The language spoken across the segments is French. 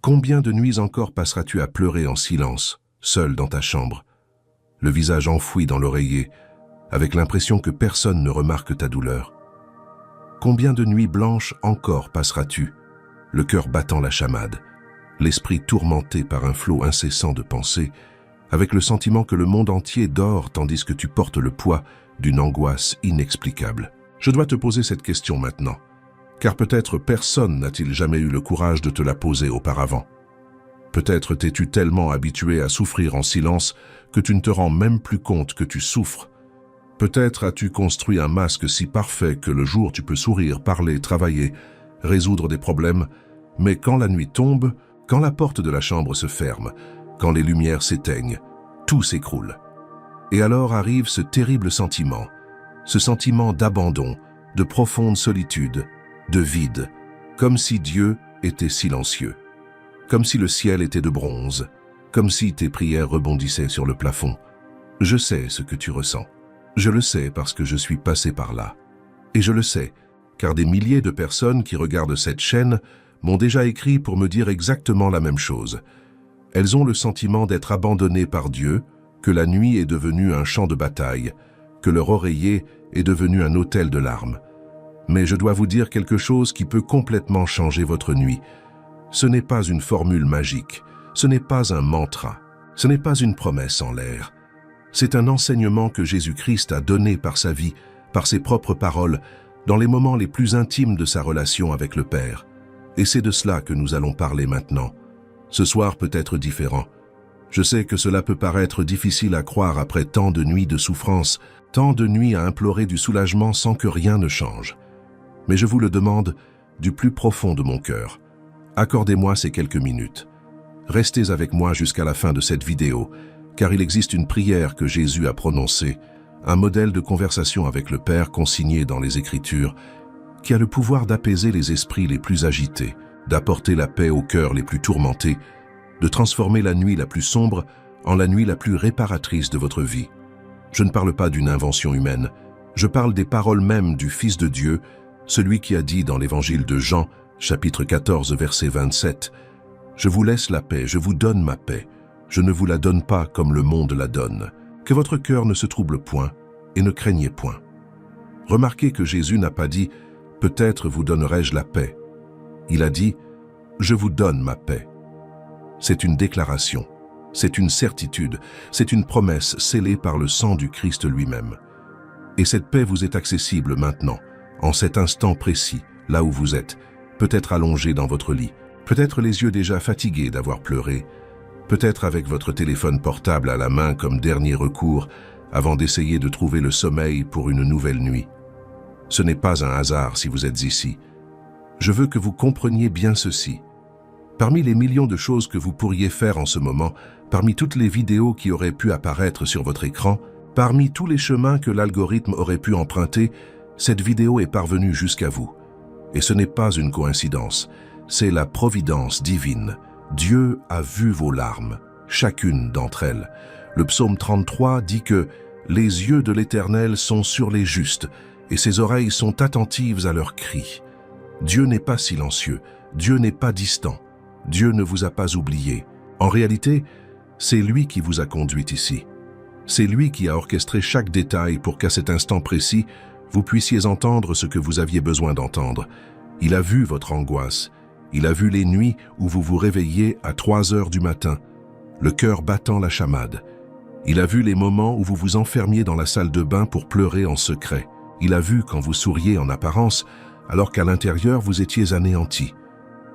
Combien de nuits encore passeras-tu à pleurer en silence, seul dans ta chambre, le visage enfoui dans l'oreiller, avec l'impression que personne ne remarque ta douleur? Combien de nuits blanches encore passeras-tu, le cœur battant la chamade, l'esprit tourmenté par un flot incessant de pensées, avec le sentiment que le monde entier dort tandis que tu portes le poids d'une angoisse inexplicable? Je dois te poser cette question maintenant, car peut-être personne n'a-t-il jamais eu le courage de te la poser auparavant. Peut-être t'es-tu tellement habitué à souffrir en silence que tu ne te rends même plus compte que tu souffres. Peut-être as-tu construit un masque si parfait que le jour tu peux sourire, parler, travailler, résoudre des problèmes, mais quand la nuit tombe, quand la porte de la chambre se ferme, quand les lumières s'éteignent, tout s'écroule. Et alors arrive ce terrible sentiment, ce sentiment d'abandon, de profonde solitude, de vide, comme si Dieu était silencieux, comme si le ciel était de bronze, comme si tes prières rebondissaient sur le plafond. Je sais ce que tu ressens. Je le sais parce que je suis passé par là. Et je le sais, car des milliers de personnes qui regardent cette chaîne m'ont déjà écrit pour me dire exactement la même chose. Elles ont le sentiment d'être abandonnées par Dieu, que la nuit est devenue un champ de bataille, que leur oreiller est devenu un autel de larmes. Mais je dois vous dire quelque chose qui peut complètement changer votre nuit. Ce n'est pas une formule magique, ce n'est pas un mantra, ce n'est pas une promesse en l'air. C'est un enseignement que Jésus-Christ a donné par sa vie, par ses propres paroles, dans les moments les plus intimes de sa relation avec le Père. Et c'est de cela que nous allons parler maintenant. Ce soir peut être différent. Je sais que cela peut paraître difficile à croire après tant de nuits de souffrance, tant de nuits à implorer du soulagement sans que rien ne change. Mais je vous le demande du plus profond de mon cœur. Accordez-moi ces quelques minutes. Restez avec moi jusqu'à la fin de cette vidéo, car il existe une prière que Jésus a prononcée, un modèle de conversation avec le Père consigné dans les Écritures, qui a le pouvoir d'apaiser les esprits les plus agités, d'apporter la paix aux cœurs les plus tourmentés, de transformer la nuit la plus sombre en la nuit la plus réparatrice de votre vie. Je ne parle pas d'une invention humaine, je parle des paroles mêmes du Fils de Dieu, celui qui a dit dans l'évangile de Jean, chapitre 14, verset 27, « Je vous laisse la paix, je vous donne ma paix, je ne vous la donne pas comme le monde la donne. Que votre cœur ne se trouble point et ne craignez point. » Remarquez que Jésus n'a pas dit « Peut-être vous donnerai-je la paix ». Il a dit « Je vous donne ma paix ». C'est une déclaration, c'est une certitude, c'est une promesse scellée par le sang du Christ lui-même. Et cette paix vous est accessible maintenant, en cet instant précis, là où vous êtes, peut-être allongé dans votre lit, peut-être les yeux déjà fatigués d'avoir pleuré, peut-être avec votre téléphone portable à la main comme dernier recours avant d'essayer de trouver le sommeil pour une nouvelle nuit. Ce n'est pas un hasard si vous êtes ici. Je veux que vous compreniez bien ceci. Parmi les millions de choses que vous pourriez faire en ce moment, parmi toutes les vidéos qui auraient pu apparaître sur votre écran, parmi tous les chemins que l'algorithme aurait pu emprunter, cette vidéo est parvenue jusqu'à vous. Et ce n'est pas une coïncidence, c'est la providence divine. Dieu a vu vos larmes, chacune d'entre elles. Le psaume 33 dit que « Les yeux de l'Éternel sont sur les justes, et ses oreilles sont attentives à leurs cris. » Dieu n'est pas silencieux, Dieu n'est pas distant, Dieu ne vous a pas oublié. En réalité, c'est lui qui vous a conduit ici. C'est lui qui a orchestré chaque détail pour qu'à cet instant précis, vous puissiez entendre ce que vous aviez besoin d'entendre. Il a vu votre angoisse. Il a vu les nuits où vous vous réveillez à 3 heures du matin, le cœur battant la chamade. Il a vu les moments où vous vous enfermiez dans la salle de bain pour pleurer en secret. Il a vu quand vous souriez en apparence, alors qu'à l'intérieur vous étiez anéanti.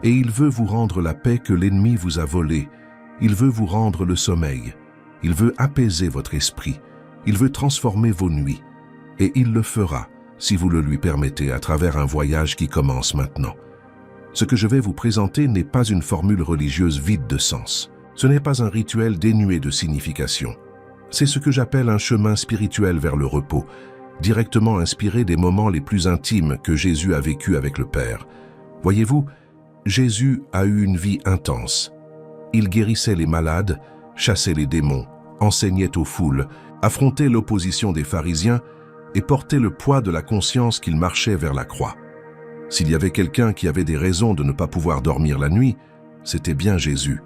Et il veut vous rendre la paix que l'ennemi vous a volée. Il veut vous rendre le sommeil. Il veut apaiser votre esprit. Il veut transformer vos nuits. Et il le fera, si vous le lui permettez, à travers un voyage qui commence maintenant. Ce que je vais vous présenter n'est pas une formule religieuse vide de sens. Ce n'est pas un rituel dénué de signification. C'est ce que j'appelle un chemin spirituel vers le repos, directement inspiré des moments les plus intimes que Jésus a vécu avec le Père. Voyez-vous, Jésus a eu une vie intense. Il guérissait les malades, chassait les démons, enseignait aux foules, affrontait l'opposition des pharisiens et portait le poids de la conscience qu'il marchait vers la croix. S'il y avait quelqu'un qui avait des raisons de ne pas pouvoir dormir la nuit, c'était bien Jésus.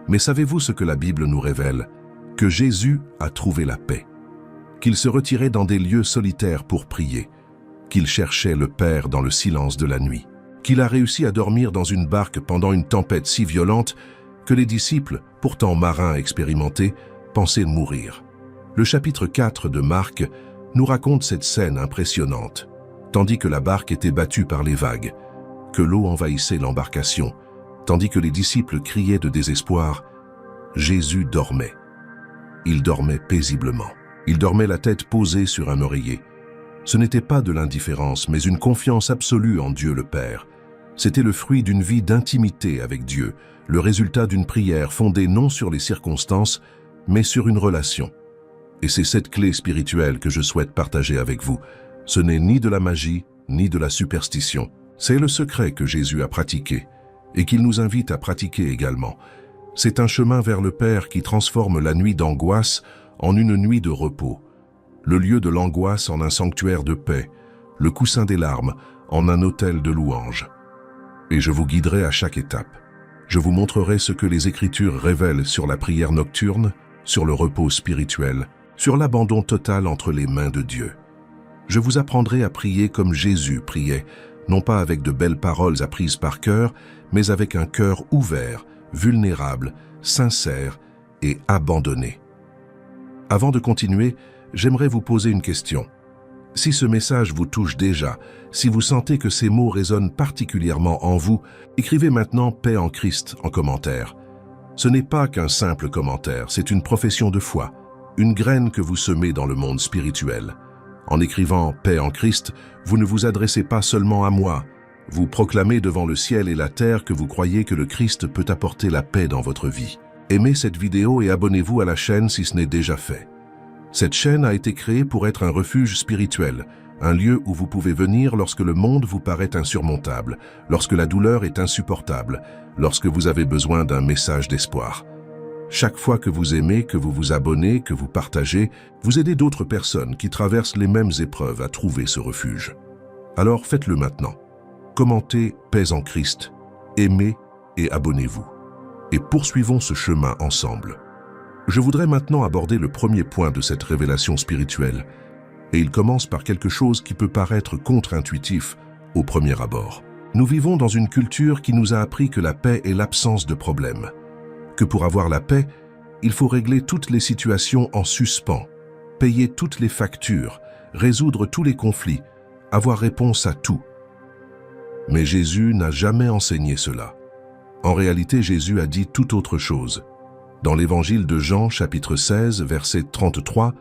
Mais savez-vous ce que la Bible nous révèle? Que Jésus a trouvé la paix, qu'il se retirait dans des lieux solitaires pour prier, qu'il cherchait le Père dans le silence de la nuit, qu'il a réussi à dormir dans une barque pendant une tempête si violente que les disciples, pourtant marins expérimentés, pensaient mourir. Le chapitre 4 de Marc nous raconte cette scène impressionnante. Tandis que la barque était battue par les vagues, que l'eau envahissait l'embarcation, tandis que les disciples criaient de désespoir, Jésus dormait. Il dormait paisiblement. Il dormait la tête posée sur un oreiller. Ce n'était pas de l'indifférence, mais une confiance absolue en Dieu le Père. C'était le fruit d'une vie d'intimité avec Dieu, le résultat d'une prière fondée non sur les circonstances, mais sur une relation. Et c'est cette clé spirituelle que je souhaite partager avec vous. Ce n'est ni de la magie, ni de la superstition. C'est le secret que Jésus a pratiqué et qu'il nous invite à pratiquer également. C'est un chemin vers le Père qui transforme la nuit d'angoisse en une nuit de repos, le lieu de l'angoisse en un sanctuaire de paix, le coussin des larmes en un autel de louange. Et je vous guiderai à chaque étape. Je vous montrerai ce que les Écritures révèlent sur la prière nocturne, sur le repos spirituel, sur l'abandon total entre les mains de Dieu. Je vous apprendrai à prier comme Jésus priait, non pas avec de belles paroles apprises par cœur, mais avec un cœur ouvert, vulnérable, sincère et abandonné. Avant de continuer, j'aimerais vous poser une question. Si ce message vous touche déjà, si vous sentez que ces mots résonnent particulièrement en vous, écrivez maintenant « Paix en Christ » en commentaire. Ce n'est pas qu'un simple commentaire, c'est une profession de foi, une graine que vous semez dans le monde spirituel. En écrivant « Paix en Christ », vous ne vous adressez pas seulement à moi. Vous proclamez devant le ciel et la terre que vous croyez que le Christ peut apporter la paix dans votre vie. Aimez cette vidéo et abonnez-vous à la chaîne si ce n'est déjà fait. Cette chaîne a été créée pour être un refuge spirituel, un lieu où vous pouvez venir lorsque le monde vous paraît insurmontable, lorsque la douleur est insupportable, lorsque vous avez besoin d'un message d'espoir. Chaque fois que vous aimez, que vous vous abonnez, que vous partagez, vous aidez d'autres personnes qui traversent les mêmes épreuves à trouver ce refuge. Alors faites-le maintenant. Commentez « Paix en Christ », aimez et abonnez-vous. Et poursuivons ce chemin ensemble. Je voudrais maintenant aborder le premier point de cette révélation spirituelle, et il commence par quelque chose qui peut paraître contre-intuitif au premier abord. Nous vivons dans une culture qui nous a appris que la paix est l'absence de problème, que pour avoir la paix, il faut régler toutes les situations en suspens, payer toutes les factures, résoudre tous les conflits, avoir réponse à tout. Mais Jésus n'a jamais enseigné cela. En réalité, Jésus a dit tout autre chose. Dans l'évangile de Jean, chapitre 16, verset 33,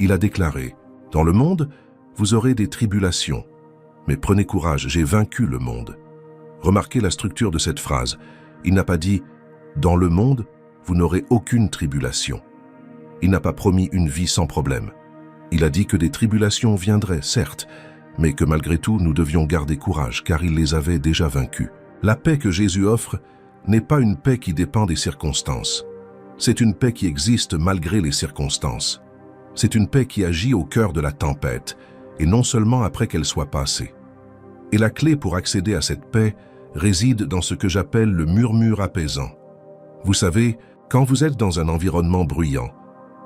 il a déclaré « Dans le monde, vous aurez des tribulations, mais prenez courage, j'ai vaincu le monde. » Remarquez la structure de cette phrase. Il n'a pas dit « Dans le monde, vous n'aurez aucune tribulation ». Il n'a pas promis une vie sans problème. Il a dit que des tribulations viendraient, certes, mais que malgré tout, nous devions garder courage, car il les avait déjà vaincus. La paix que Jésus offre n'est pas une paix qui dépend des circonstances. C'est une paix qui existe malgré les circonstances. C'est une paix qui agit au cœur de la tempête, et non seulement après qu'elle soit passée. Et la clé pour accéder à cette paix réside dans ce que j'appelle le murmure apaisant. Vous savez, quand vous êtes dans un environnement bruyant,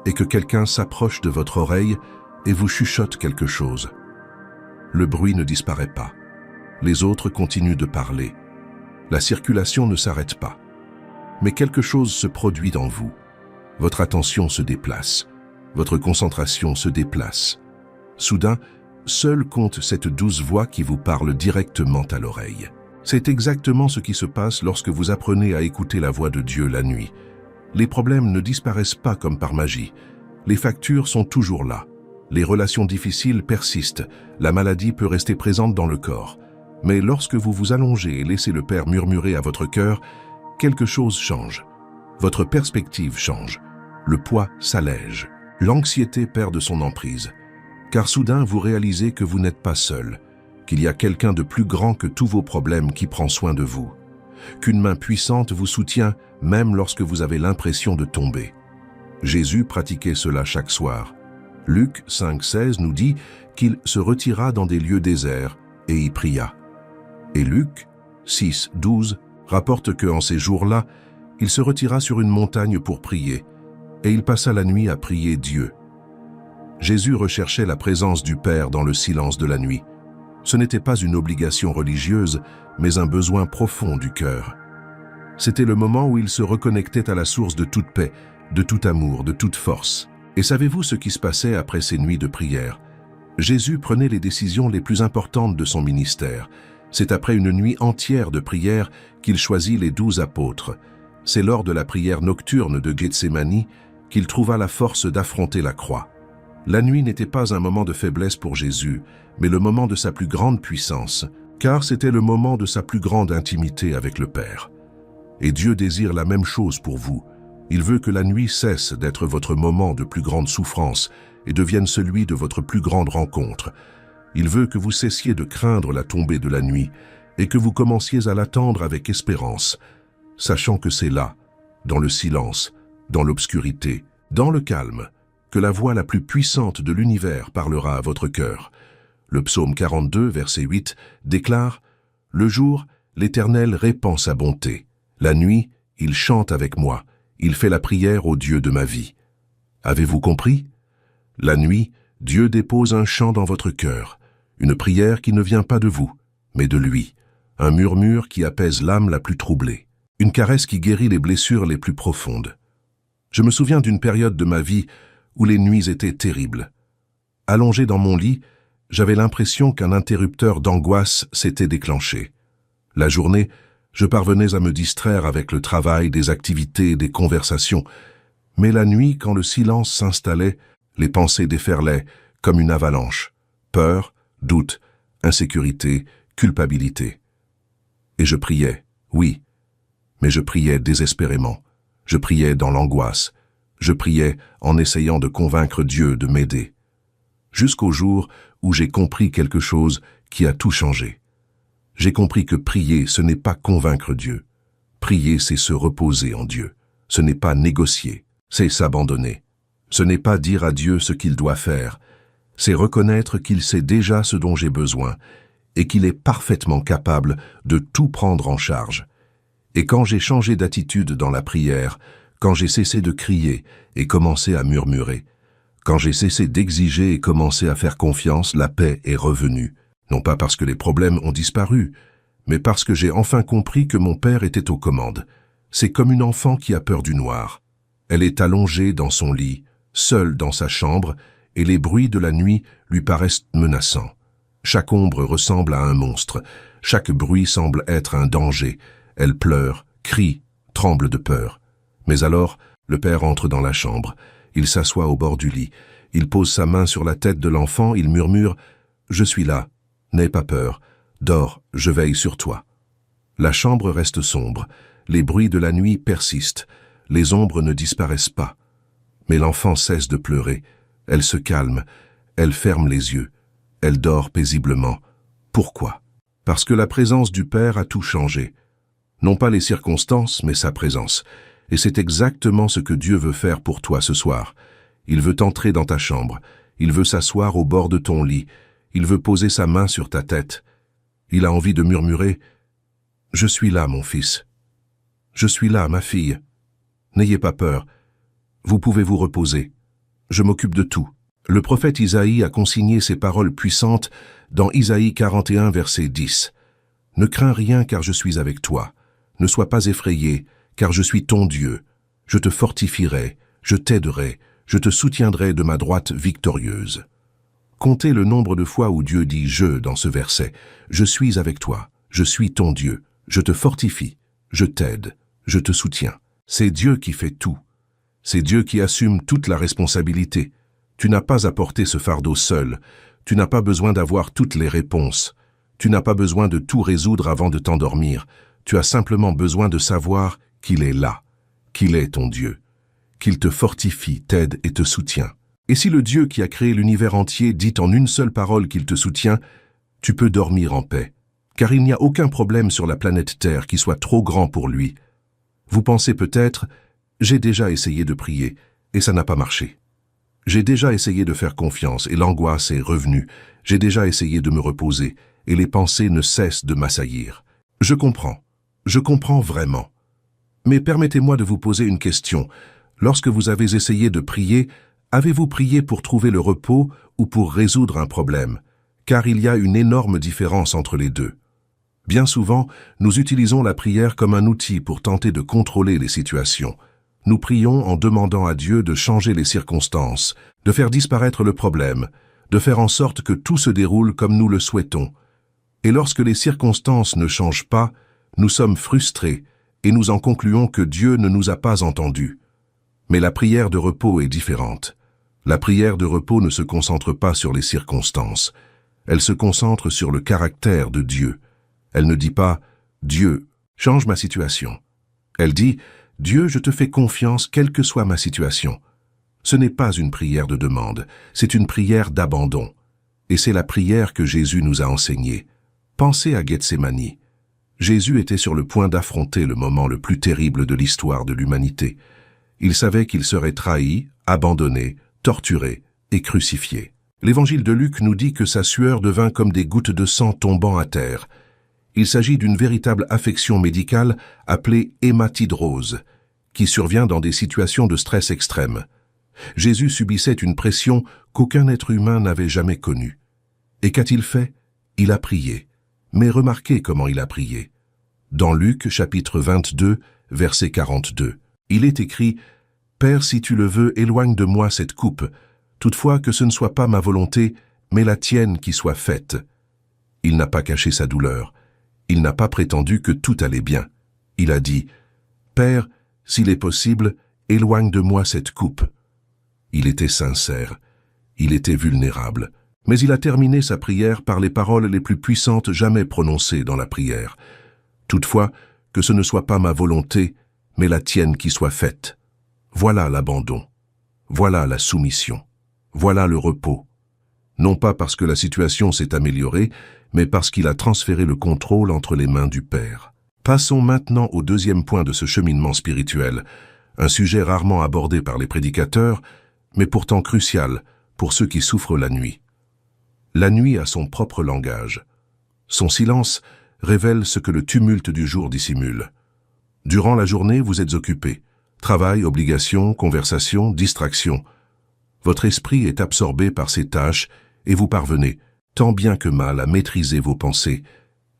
et que quelqu'un s'approche de votre oreille et vous chuchote quelque chose, le bruit ne disparaît pas. Les autres continuent de parler. La circulation ne s'arrête pas. Mais quelque chose se produit en vous. Votre attention se déplace. Votre concentration se déplace. Soudain, seule compte cette douce voix qui vous parle directement à l'oreille. C'est exactement ce qui se passe lorsque vous apprenez à écouter la voix de Dieu la nuit. Les problèmes ne disparaissent pas comme par magie. Les factures sont toujours là. Les relations difficiles persistent. La maladie peut rester présente dans le corps. Mais lorsque vous vous allongez et laissez le Père murmurer à votre cœur, quelque chose change. Votre perspective change. Le poids s'allège. L'anxiété perd de son emprise. Car soudain, vous réalisez que vous n'êtes pas seul, qu'il y a quelqu'un de plus grand que tous vos problèmes qui prend soin de vous, qu'une main puissante vous soutient même lorsque vous avez l'impression de tomber. Jésus pratiquait cela chaque soir. Luc 5,16 nous dit qu'il se retira dans des lieux déserts et y pria. Et Luc 6,12 rapporte que, en ces jours-là, il se retira sur une montagne pour prier, et il passa la nuit à prier Dieu. Jésus recherchait la présence du Père dans le silence de la nuit. Ce n'était pas une obligation religieuse, mais un besoin profond du cœur. C'était le moment où il se reconnectait à la source de toute paix, de tout amour, de toute force. Et savez-vous ce qui se passait après ces nuits de prière? Jésus prenait les décisions les plus importantes de son ministère. C'est après une nuit entière de prière qu'il choisit les 12 apôtres. C'est lors de la prière nocturne de Gethsémani qu'il trouva la force d'affronter la croix. La nuit n'était pas un moment de faiblesse pour Jésus, mais le moment de sa plus grande puissance, car c'était le moment de sa plus grande intimité avec le Père. Et Dieu désire la même chose pour vous. Il veut que la nuit cesse d'être votre moment de plus grande souffrance et devienne celui de votre plus grande rencontre. Il veut que vous cessiez de craindre la tombée de la nuit et que vous commenciez à l'attendre avec espérance, sachant que c'est là, dans le silence, dans l'obscurité, dans le calme, que la voix la plus puissante de l'univers parlera à votre cœur. Le psaume 42, verset 8, déclare « Le jour, l'Éternel répand sa bonté. La nuit, il chante avec moi. Il fait la prière au Dieu de ma vie. » Avez-vous compris? La nuit, Dieu dépose un chant dans votre cœur, une prière qui ne vient pas de vous, mais de lui, un murmure qui apaise l'âme la plus troublée, une caresse qui guérit les blessures les plus profondes. Je me souviens d'une période de ma vie où les nuits étaient terribles. Allongé dans mon lit, j'avais l'impression qu'un interrupteur d'angoisse s'était déclenché. La journée, je parvenais à me distraire avec le travail, des activités, des conversations. Mais la nuit, quand le silence s'installait, les pensées déferlaient comme une avalanche. Peur, doute, insécurité, culpabilité. Et je priais, oui, mais je priais désespérément. Je priais dans l'angoisse. Je priais en essayant de convaincre Dieu de m'aider. Jusqu'au jour où j'ai compris quelque chose qui a tout changé. J'ai compris que prier, ce n'est pas convaincre Dieu. Prier, c'est se reposer en Dieu. Ce n'est pas négocier, c'est s'abandonner. Ce n'est pas dire à Dieu ce qu'il doit faire. C'est reconnaître qu'il sait déjà ce dont j'ai besoin et qu'il est parfaitement capable de tout prendre en charge. Et quand j'ai changé d'attitude dans la prière, quand j'ai cessé de crier et commencé à murmurer, quand j'ai cessé d'exiger et commencé à faire confiance, la paix est revenue. Non pas parce que les problèmes ont disparu, mais parce que j'ai enfin compris que mon Père était aux commandes. C'est comme une enfant qui a peur du noir. Elle est allongée dans son lit, seule dans sa chambre, et les bruits de la nuit lui paraissent menaçants. Chaque ombre ressemble à un monstre, chaque bruit semble être un danger. Elle pleure, crie, tremble de peur. Mais alors, le Père entre dans la chambre. Il s'assoit au bord du lit. Il pose sa main sur la tête de l'enfant. Il murmure « Je suis là. N'aie pas peur. Dors, je veille sur toi. » La chambre reste sombre. Les bruits de la nuit persistent. Les ombres ne disparaissent pas. Mais l'enfant cesse de pleurer. Elle se calme. Elle ferme les yeux. Elle dort paisiblement. Pourquoi? Parce que la présence du Père a tout changé. Non pas les circonstances, mais sa présence. Et c'est exactement ce que Dieu veut faire pour toi ce soir. Il veut entrer dans ta chambre. Il veut s'asseoir au bord de ton lit. Il veut poser sa main sur ta tête. Il a envie de murmurer « Je suis là, mon fils. Je suis là, ma fille. N'ayez pas peur. Vous pouvez vous reposer. Je m'occupe de tout. » Le prophète Isaïe a consigné ces paroles puissantes dans Isaïe 41, verset 10. « Ne crains rien car je suis avec toi. Ne sois pas effrayé, car je suis ton Dieu. Je te fortifierai, je t'aiderai, je te soutiendrai de ma droite victorieuse. » Comptez le nombre de fois où Dieu dit « je » dans ce verset. Je suis avec toi, je suis ton Dieu, je te fortifie, je t'aide, je te soutiens. C'est Dieu qui fait tout. C'est Dieu qui assume toute la responsabilité. Tu n'as pas à porter ce fardeau seul. Tu n'as pas besoin d'avoir toutes les réponses. Tu n'as pas besoin de tout résoudre avant de t'endormir. Tu as simplement besoin de savoir qu'il est là, qu'il est ton Dieu, qu'il te fortifie, t'aide et te soutient. Et si le Dieu qui a créé l'univers entier dit en une seule parole qu'il te soutient, tu peux dormir en paix, car il n'y a aucun problème sur la planète Terre qui soit trop grand pour lui. Vous pensez peut-être, j'ai déjà essayé de prier et ça n'a pas marché. J'ai déjà essayé de faire confiance et l'angoisse est revenue. J'ai déjà essayé de me reposer et les pensées ne cessent de m'assaillir. Je comprends. Je comprends vraiment. Mais permettez-moi de vous poser une question. Lorsque vous avez essayé de prier, avez-vous prié pour trouver le repos ou pour résoudre un problème? Car il y a une énorme différence entre les deux. Bien souvent, nous utilisons la prière comme un outil pour tenter de contrôler les situations. Nous prions en demandant à Dieu de changer les circonstances, de faire disparaître le problème, de faire en sorte que tout se déroule comme nous le souhaitons. Et lorsque les circonstances ne changent pas, nous sommes frustrés et nous en concluons que Dieu ne nous a pas entendus. Mais la prière de repos est différente. La prière de repos ne se concentre pas sur les circonstances. Elle se concentre sur le caractère de Dieu. Elle ne dit pas « Dieu, change ma situation ». Elle dit « Dieu, je te fais confiance quelle que soit ma situation ». Ce n'est pas une prière de demande, c'est une prière d'abandon. Et c'est la prière que Jésus nous a enseignée. Pensez à Gethsémani. Jésus était sur le point d'affronter le moment le plus terrible de l'histoire de l'humanité. Il savait qu'il serait trahi, abandonné, torturé et crucifié. L'évangile de Luc nous dit que sa sueur devint comme des gouttes de sang tombant à terre. Il s'agit d'une véritable affection médicale appelée hématidrose, qui survient dans des situations de stress extrême. Jésus subissait une pression qu'aucun être humain n'avait jamais connue. Et qu'a-t-il fait? Il a prié. Mais remarquez comment il a prié. Dans Luc, chapitre 22, verset 42, il est écrit « Père, si tu le veux, éloigne de moi cette coupe. Toutefois que ce ne soit pas ma volonté, mais la tienne qui soit faite. » Il n'a pas caché sa douleur. Il n'a pas prétendu que tout allait bien. Il a dit « Père, s'il est possible, éloigne de moi cette coupe. » Il était sincère. Il était vulnérable. Mais il a terminé sa prière par les paroles les plus puissantes jamais prononcées dans la prière. « Toutefois, que ce ne soit pas ma volonté, mais la tienne qui soit faite. » Voilà l'abandon. Voilà la soumission. Voilà le repos. Non pas parce que la situation s'est améliorée, mais parce qu'il a transféré le contrôle entre les mains du Père. Passons maintenant au deuxième point de ce cheminement spirituel, un sujet rarement abordé par les prédicateurs, mais pourtant crucial pour ceux qui souffrent la nuit. La nuit a son propre langage. Son silence révèle ce que le tumulte du jour dissimule. Durant la journée, vous êtes occupé. Travail, obligations, conversations, distractions. Votre esprit est absorbé par ces tâches et vous parvenez, tant bien que mal, à maîtriser vos pensées.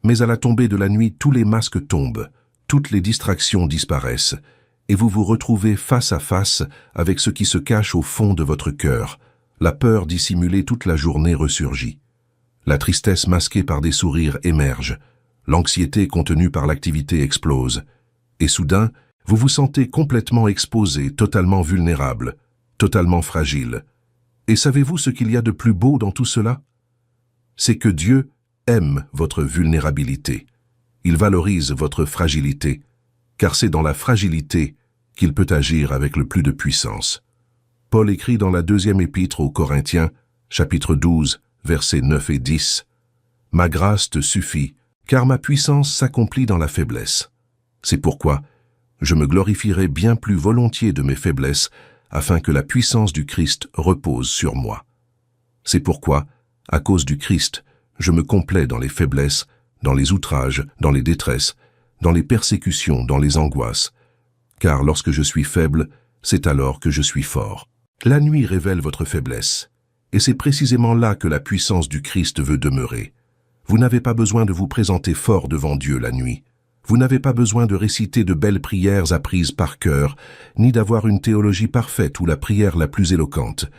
Mais à la tombée de la nuit, tous les masques tombent, toutes les distractions disparaissent, et vous vous retrouvez face à face avec ce qui se cache au fond de votre cœur. La peur dissimulée toute la journée ressurgit. La tristesse masquée par des sourires émerge. L'anxiété contenue par l'activité explose. Et soudain, vous vous sentez complètement exposé, totalement vulnérable, totalement fragile. Et savez-vous ce qu'il y a de plus beau dans tout cela? C'est que Dieu aime votre vulnérabilité. Il valorise votre fragilité, car c'est dans la fragilité qu'il peut agir avec le plus de puissance. Paul écrit dans la deuxième épître aux Corinthiens, chapitre 12, versets 9 et 10, « Ma grâce te suffit, car ma puissance s'accomplit dans la faiblesse. C'est pourquoi je me glorifierai bien plus volontiers de mes faiblesses, afin que la puissance du Christ repose sur moi. C'est pourquoi, à cause du Christ, je me complais dans les faiblesses, dans les outrages, dans les détresses, dans les persécutions, dans les angoisses. Car lorsque je suis faible, c'est alors que je suis fort. » La nuit révèle votre faiblesse, et c'est précisément là que la puissance du Christ veut demeurer. Vous n'avez pas besoin de vous présenter fort devant Dieu la nuit. Vous n'avez pas besoin de réciter de belles prières apprises par cœur, ni d'avoir une théologie parfaite ou la prière la plus éloquente.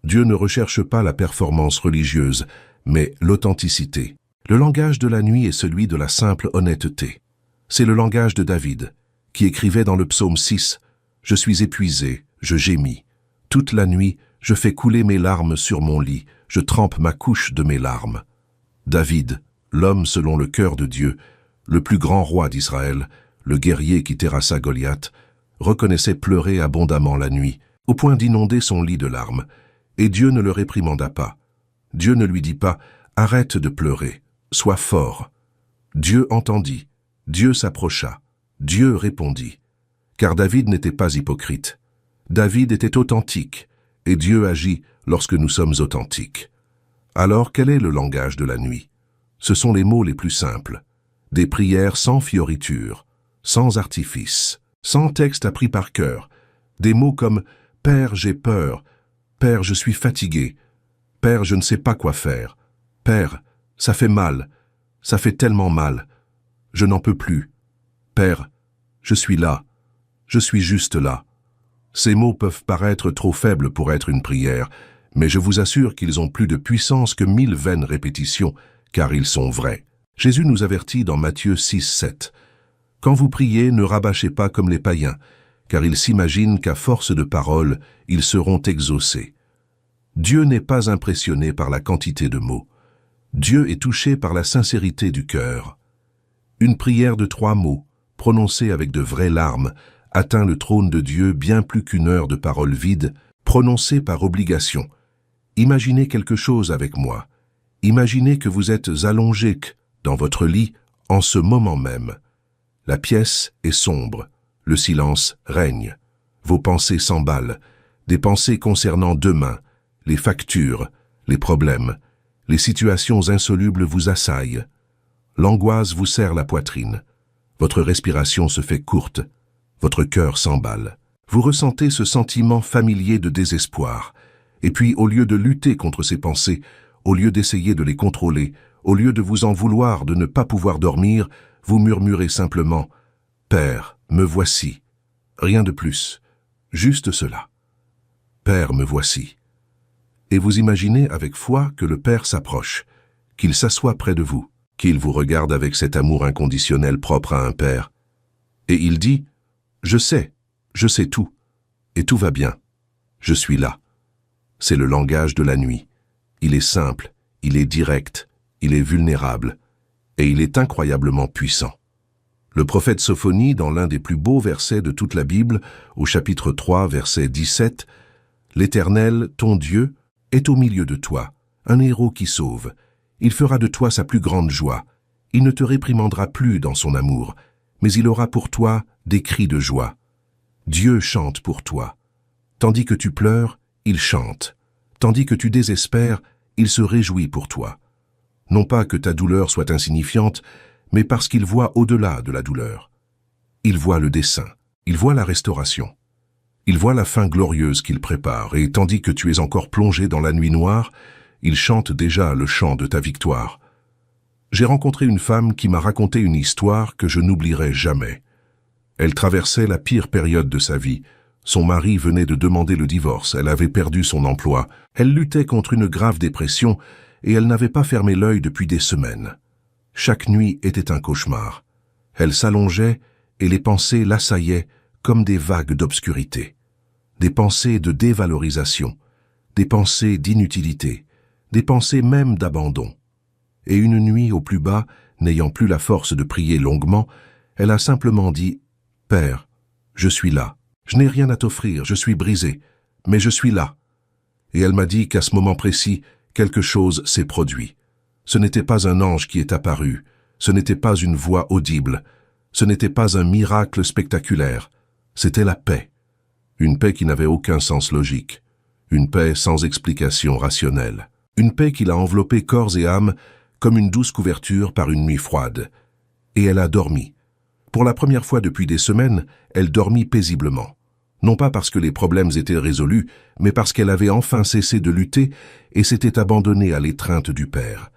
Dieu ne recherche pas la performance religieuse, mais l'authenticité. Le langage de la nuit est celui de la simple honnêteté. C'est le langage de David, qui écrivait dans le psaume 6, « Je suis épuisé, je gémis. Toute la nuit, je fais couler mes larmes sur mon lit, je trempe ma couche de mes larmes. » David, l'homme selon le cœur de Dieu, le plus grand roi d'Israël, le guerrier qui terrassa Goliath, reconnaissait pleurer abondamment la nuit, au point d'inonder son lit de larmes, et Dieu ne le réprimanda pas. Dieu ne lui dit pas « Arrête de pleurer, sois fort ». Dieu entendit, Dieu s'approcha, Dieu répondit. Car David n'était pas hypocrite. David était authentique, et Dieu agit lorsque nous sommes authentiques. Alors, quel est le langage de la nuit? Ce sont les mots les plus simples. Des prières sans fioriture, sans artifice, sans texte appris par cœur. Des mots comme « Père, j'ai peur »,« Père, je suis fatigué »,« Père, je ne sais pas quoi faire »,« Père, ça fait mal, ça fait tellement mal, je n'en peux plus »,« Père, je suis là, je suis juste là ». Ces mots peuvent paraître trop faibles pour être une prière, mais je vous assure qu'ils ont plus de puissance que 1000 vaines répétitions, car ils sont vrais. Jésus nous avertit dans Matthieu 6,7. « Quand vous priez, ne rabâchez pas comme les païens, car ils s'imaginent qu'à force de paroles, ils seront exaucés. » Dieu n'est pas impressionné par la quantité de mots. Dieu est touché par la sincérité du cœur. Une prière de 3 mots, prononcée avec de vraies larmes, atteint le trône de Dieu bien plus qu'une heure de paroles vides, prononcées par obligation. Imaginez quelque chose avec moi. Imaginez que vous êtes allongé dans votre lit en ce moment même. La pièce est sombre, le silence règne. Vos pensées s'emballent, des pensées concernant demain, les factures, les problèmes, les situations insolubles vous assaillent. L'angoisse vous serre la poitrine. Votre respiration se fait courte. Votre cœur s'emballe. Vous ressentez ce sentiment familier de désespoir. Et puis, au lieu de lutter contre ces pensées, au lieu d'essayer de les contrôler, au lieu de vous en vouloir de ne pas pouvoir dormir, vous murmurez simplement « Père, me voici ». Rien de plus, juste cela. « Père, me voici ». Et vous imaginez avec foi que le Père s'approche, qu'il s'assoit près de vous, qu'il vous regarde avec cet amour inconditionnel propre à un Père. Et il dit « Je sais tout, et tout va bien, je suis là ». C'est le langage de la nuit. Il est simple, il est direct, il est vulnérable, et il est incroyablement puissant. Le prophète Sophonie, dans l'un des plus beaux versets de toute la Bible, au chapitre 3, verset 17, « L'Éternel, ton Dieu, est au milieu de toi, un héros qui sauve. Il fera de toi sa plus grande joie. Il ne te réprimandera plus dans son amour, mais il aura pour toi des cris de joie. Dieu chante pour toi. Tandis que tu pleures, il chante. Tandis que tu désespères, il se réjouit pour toi. Non pas que ta douleur soit insignifiante, mais parce qu'il voit au-delà de la douleur. Il voit le dessein, il voit la restauration. Il voit la fin glorieuse qu'il prépare, et tandis que tu es encore plongé dans la nuit noire, il chante déjà le chant de ta victoire. J'ai rencontré une femme qui m'a raconté une histoire que je n'oublierai jamais. Elle traversait la pire période de sa vie. Son mari venait de demander le divorce, elle avait perdu son emploi, elle luttait contre une grave dépression et elle n'avait pas fermé l'œil depuis des semaines. Chaque nuit était un cauchemar. Elle s'allongeait et les pensées l'assaillaient comme des vagues d'obscurité. Des pensées de dévalorisation, des pensées d'inutilité, des pensées même d'abandon. Et une nuit au plus bas, n'ayant plus la force de prier longuement, elle a simplement dit « Père, je suis là. Je n'ai rien à t'offrir, je suis brisée, mais je suis là. » Et elle m'a dit qu'à ce moment précis, quelque chose s'est produit. Ce n'était pas un ange qui est apparu, ce n'était pas une voix audible, ce n'était pas un miracle spectaculaire, c'était la paix. Une paix qui n'avait aucun sens logique, une paix sans explication rationnelle, une paix qui l'a enveloppée corps et âme comme une douce couverture par une nuit froide. Et elle a dormi. Pour la première fois depuis des semaines, elle dormit paisiblement. Non pas parce que les problèmes étaient résolus, mais parce qu'elle avait enfin cessé de lutter et s'était abandonnée à l'étreinte du Père.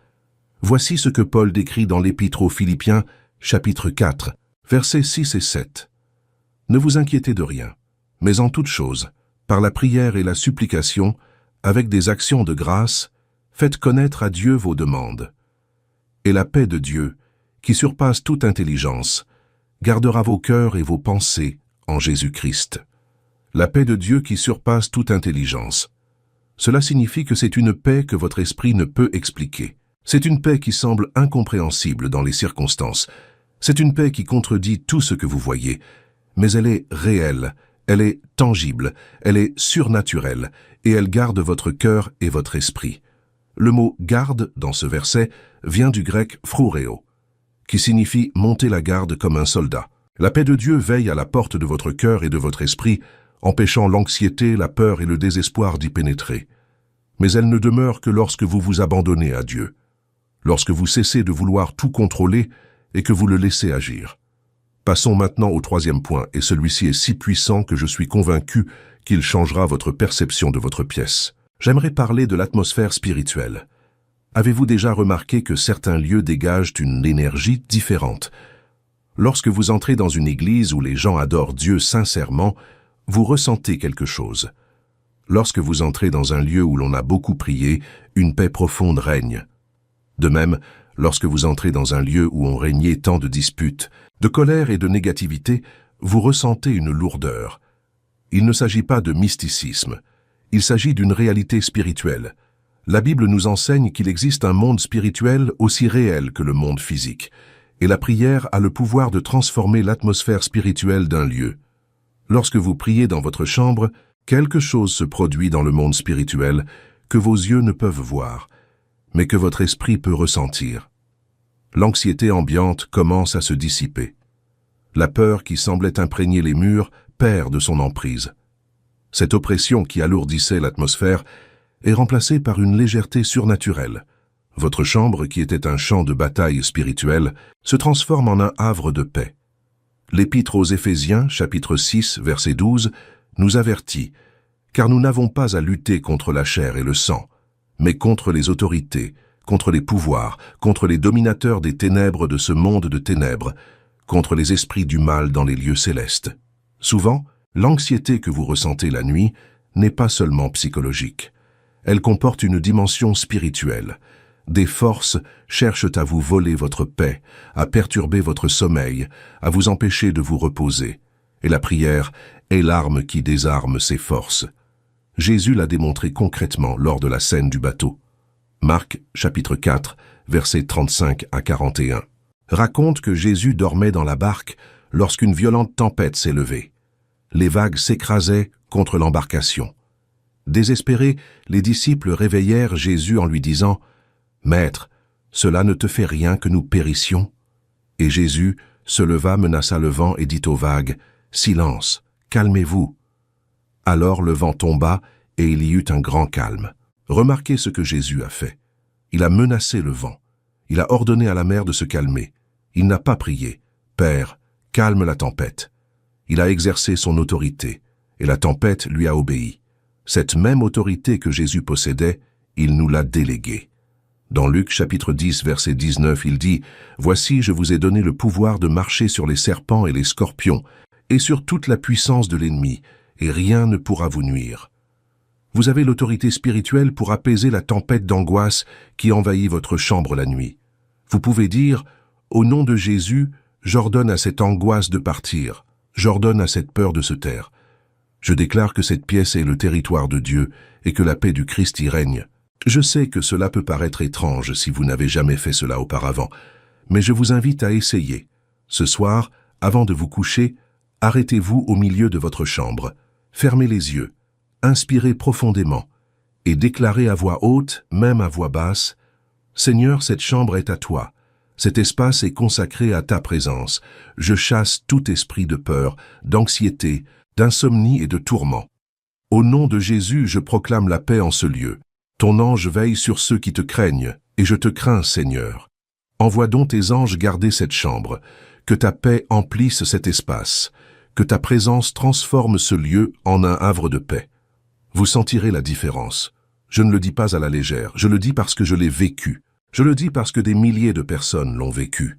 Voici ce que Paul décrit dans l'Épître aux Philippiens, chapitre 4, versets 6 et 7. « Ne vous inquiétez de rien, mais en toute chose, par la prière et la supplication, avec des actions de grâce, faites connaître à Dieu vos demandes. Et la paix de Dieu, qui surpasse toute intelligence, gardera vos cœurs et vos pensées en Jésus-Christ. » La paix de Dieu qui surpasse toute intelligence. Cela signifie que c'est une paix que votre esprit ne peut expliquer. C'est une paix qui semble incompréhensible dans les circonstances. C'est une paix qui contredit tout ce que vous voyez. Mais elle est réelle, elle est tangible, elle est surnaturelle, et elle garde votre cœur et votre esprit. Le mot « garde » dans ce verset vient du grec « phroureo », qui signifie « monter la garde comme un soldat ». La paix de Dieu veille à la porte de votre cœur et de votre esprit, empêchant l'anxiété, la peur et le désespoir d'y pénétrer. Mais elle ne demeure que lorsque vous vous abandonnez à Dieu. Lorsque vous cessez de vouloir tout contrôler, et que vous le laissez agir. Passons maintenant au troisième point, et celui-ci est si puissant que je suis convaincu qu'il changera votre perception de votre pièce. J'aimerais parler de l'atmosphère spirituelle. Avez-vous déjà remarqué que certains lieux dégagent une énergie différente? Lorsque vous entrez dans une église où les gens adorent Dieu sincèrement, vous ressentez quelque chose. Lorsque vous entrez dans un lieu où l'on a beaucoup prié, une paix profonde règne. De même, lorsque vous entrez dans un lieu où on régnait tant de disputes, de colère et de négativité, vous ressentez une lourdeur. Il ne s'agit pas de mysticisme, il s'agit d'une réalité spirituelle. La Bible nous enseigne qu'il existe un monde spirituel aussi réel que le monde physique, et la prière a le pouvoir de transformer l'atmosphère spirituelle d'un lieu. Lorsque vous priez dans votre chambre, quelque chose se produit dans le monde spirituel que vos yeux ne peuvent voir, mais que votre esprit peut ressentir. L'anxiété ambiante commence à se dissiper. La peur qui semblait imprégner les murs perd de son emprise. Cette oppression qui alourdissait l'atmosphère est remplacée par une légèreté surnaturelle. Votre chambre, qui était un champ de bataille spirituelle, se transforme en un havre de paix. L'Épître aux Éphésiens, chapitre 6, verset 12, nous avertit « Car nous n'avons pas à lutter contre la chair et le sang, mais contre les autorités, contre les pouvoirs, contre les dominateurs des ténèbres de ce monde de ténèbres, contre les esprits du mal dans les lieux célestes. » Souvent, l'anxiété que vous ressentez la nuit n'est pas seulement psychologique. Elle comporte une dimension spirituelle. Des forces cherchent à vous voler votre paix, à perturber votre sommeil, à vous empêcher de vous reposer. Et la prière est l'arme qui désarme ces forces. Jésus l'a démontré concrètement lors de la scène du bateau. Marc, chapitre 4, versets 35 à 41, raconte que Jésus dormait dans la barque lorsqu'une violente tempête s'est levée. Les vagues s'écrasaient contre l'embarcation. Désespérés, les disciples réveillèrent Jésus en lui disant « Maître, cela ne te fait rien que nous périssions ?» Et Jésus se leva, menaça le vent et dit aux vagues « Silence, calmez-vous !» Alors le vent tomba et il y eut un grand calme. Remarquez ce que Jésus a fait. Il a menacé le vent. Il a ordonné à la mer de se calmer. Il n'a pas prié « Père, calme la tempête !» Il a exercé son autorité et la tempête lui a obéi. Cette même autorité que Jésus possédait, il nous l'a déléguée. Dans Luc chapitre 10, verset 19, il dit « Voici, je vous ai donné le pouvoir de marcher sur les serpents et les scorpions, et sur toute la puissance de l'ennemi, et rien ne pourra vous nuire. » Vous avez l'autorité spirituelle pour apaiser la tempête d'angoisse qui envahit votre chambre la nuit. Vous pouvez dire « Au nom de Jésus, j'ordonne à cette angoisse de partir. J'ordonne à cette peur de se taire. Je déclare que cette pièce est le territoire de Dieu et que la paix du Christ y règne. Je sais que cela peut paraître étrange si vous n'avez jamais fait cela auparavant, mais je vous invite à essayer. Ce soir, avant de vous coucher, arrêtez-vous au milieu de votre chambre, fermez les yeux, inspirez profondément et déclarez à voix haute, même à voix basse, « Seigneur, cette chambre est à toi. Cet espace est consacré à ta présence. Je chasse tout esprit de peur, d'anxiété, d'insomnie et de tourment. Au nom de Jésus, je proclame la paix en ce lieu. Ton ange veille sur ceux qui te craignent, et je te crains, Seigneur. Envoie donc tes anges garder cette chambre, que ta paix emplisse cet espace, que ta présence transforme ce lieu en un havre de paix. » Vous sentirez la différence. Je ne le dis pas à la légère, je le dis parce que je l'ai vécu. Je le dis parce que des milliers de personnes l'ont vécu.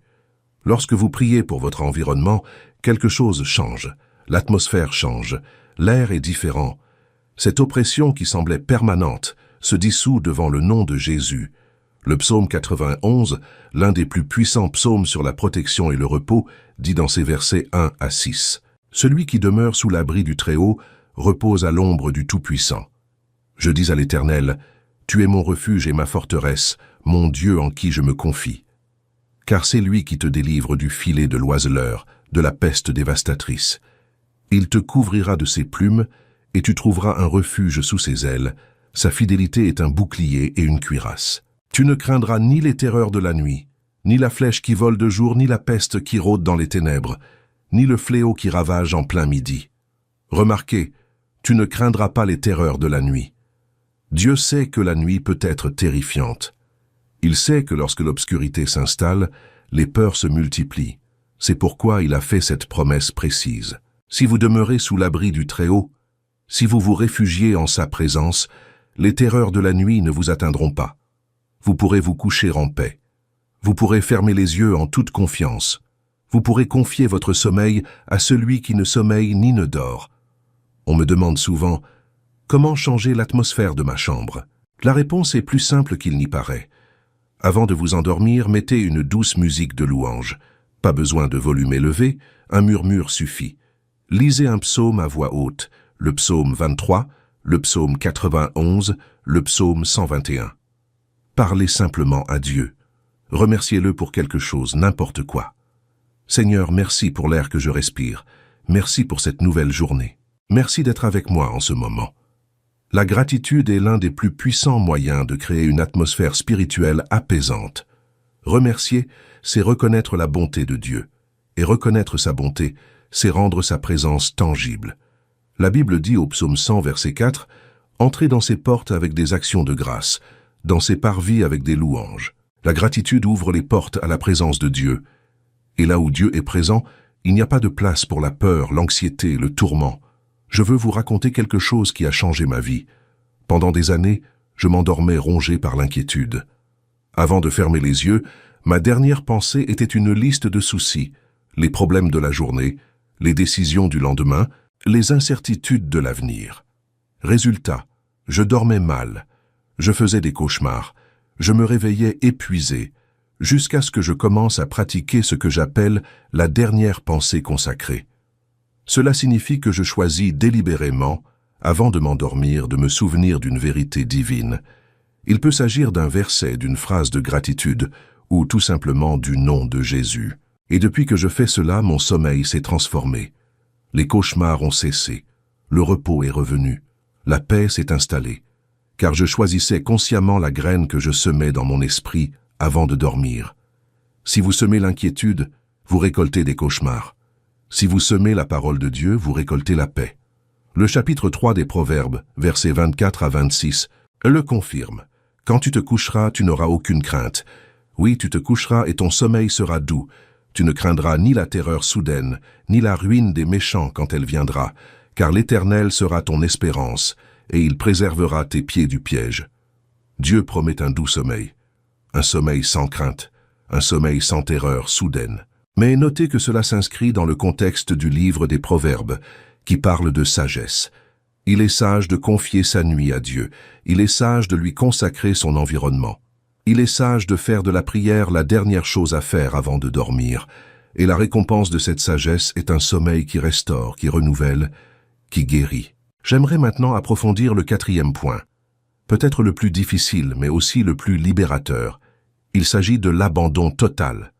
Lorsque vous priez pour votre environnement, quelque chose change, l'atmosphère change, l'air est différent. Cette oppression qui semblait permanente se dissout devant le nom de Jésus. Le psaume 91, l'un des plus puissants psaumes sur la protection et le repos, dit dans ses versets 1 à 6. « Celui qui demeure sous l'abri du Très-Haut repose à l'ombre du Tout-Puissant. Je dis à l'Éternel, « Tu es mon refuge et ma forteresse, mon Dieu en qui je me confie. » Car c'est lui qui te délivre du filet de l'oiseleur, de la peste dévastatrice. Il te couvrira de ses plumes, et tu trouveras un refuge sous ses ailes. Sa fidélité est un bouclier et une cuirasse. Tu ne craindras ni les terreurs de la nuit, ni la flèche qui vole de jour, ni la peste qui rôde dans les ténèbres, ni le fléau qui ravage en plein midi. Remarquez, tu ne craindras pas les terreurs de la nuit. Dieu sait que la nuit peut être terrifiante. Il sait que lorsque l'obscurité s'installe, les peurs se multiplient. C'est pourquoi il a fait cette promesse précise. Si vous demeurez sous l'abri du Très-Haut, si vous vous réfugiez en sa présence, les terreurs de la nuit ne vous atteindront pas. Vous pourrez vous coucher en paix. Vous pourrez fermer les yeux en toute confiance. Vous pourrez confier votre sommeil à celui qui ne sommeille ni ne dort. On me demande souvent « Comment changer l'atmosphère de ma chambre ?» La réponse est plus simple qu'il n'y paraît. Avant de vous endormir, mettez une douce musique de louange. Pas besoin de volume élevé, un murmure suffit. Lisez un psaume à voix haute, le psaume 23, le psaume 91, le psaume 121. Parlez simplement à Dieu. Remerciez-le pour quelque chose, n'importe quoi. Seigneur, merci pour l'air que je respire. Merci pour cette nouvelle journée. Merci d'être avec moi en ce moment. La gratitude est l'un des plus puissants moyens de créer une atmosphère spirituelle apaisante. Remercier, c'est reconnaître la bonté de Dieu. Et reconnaître sa bonté, c'est rendre sa présence tangible. La Bible dit au psaume 100, verset 4, « Entrez dans ses portes avec des actions de grâce, dans ses parvis avec des louanges. » La gratitude ouvre les portes à la présence de Dieu. Et là où Dieu est présent, il n'y a pas de place pour la peur, l'anxiété, le tourment. Je veux vous raconter quelque chose qui a changé ma vie. Pendant des années, je m'endormais rongé par l'inquiétude. Avant de fermer les yeux, ma dernière pensée était une liste de soucis, les problèmes de la journée, les décisions du lendemain, les incertitudes de l'avenir. Résultat, je dormais mal, je faisais des cauchemars, je me réveillais épuisé, jusqu'à ce que je commence à pratiquer ce que j'appelle la dernière pensée consacrée. Cela signifie que je choisis délibérément, avant de m'endormir, de me souvenir d'une vérité divine. Il peut s'agir d'un verset, d'une phrase de gratitude, ou tout simplement du nom de Jésus. Et depuis que je fais cela, mon sommeil s'est transformé. Les cauchemars ont cessé, le repos est revenu, la paix s'est installée, car je choisissais consciemment la graine que je semais dans mon esprit avant de dormir. Si vous semez l'inquiétude, vous récoltez des cauchemars. Si vous semez la parole de Dieu, vous récoltez la paix. Le chapitre 3 des Proverbes, versets 24 à 26, le confirme. Quand tu te coucheras, tu n'auras aucune crainte. Oui, tu te coucheras et ton sommeil sera doux. Tu ne craindras ni la terreur soudaine, ni la ruine des méchants quand elle viendra, car l'Éternel sera ton espérance, et il préservera tes pieds du piège. Dieu promet un doux sommeil, un sommeil sans crainte, un sommeil sans terreur soudaine. Mais notez que cela s'inscrit dans le contexte du livre des Proverbes, qui parle de sagesse. Il est sage de confier sa nuit à Dieu. Il est sage de lui consacrer son environnement. Il est sage de faire de la prière la dernière chose à faire avant de dormir. Et la récompense de cette sagesse est un sommeil qui restaure, qui renouvelle, qui guérit. J'aimerais maintenant approfondir le 4e point. Peut-être le plus difficile, mais aussi le plus libérateur. Il s'agit de l'abandon total.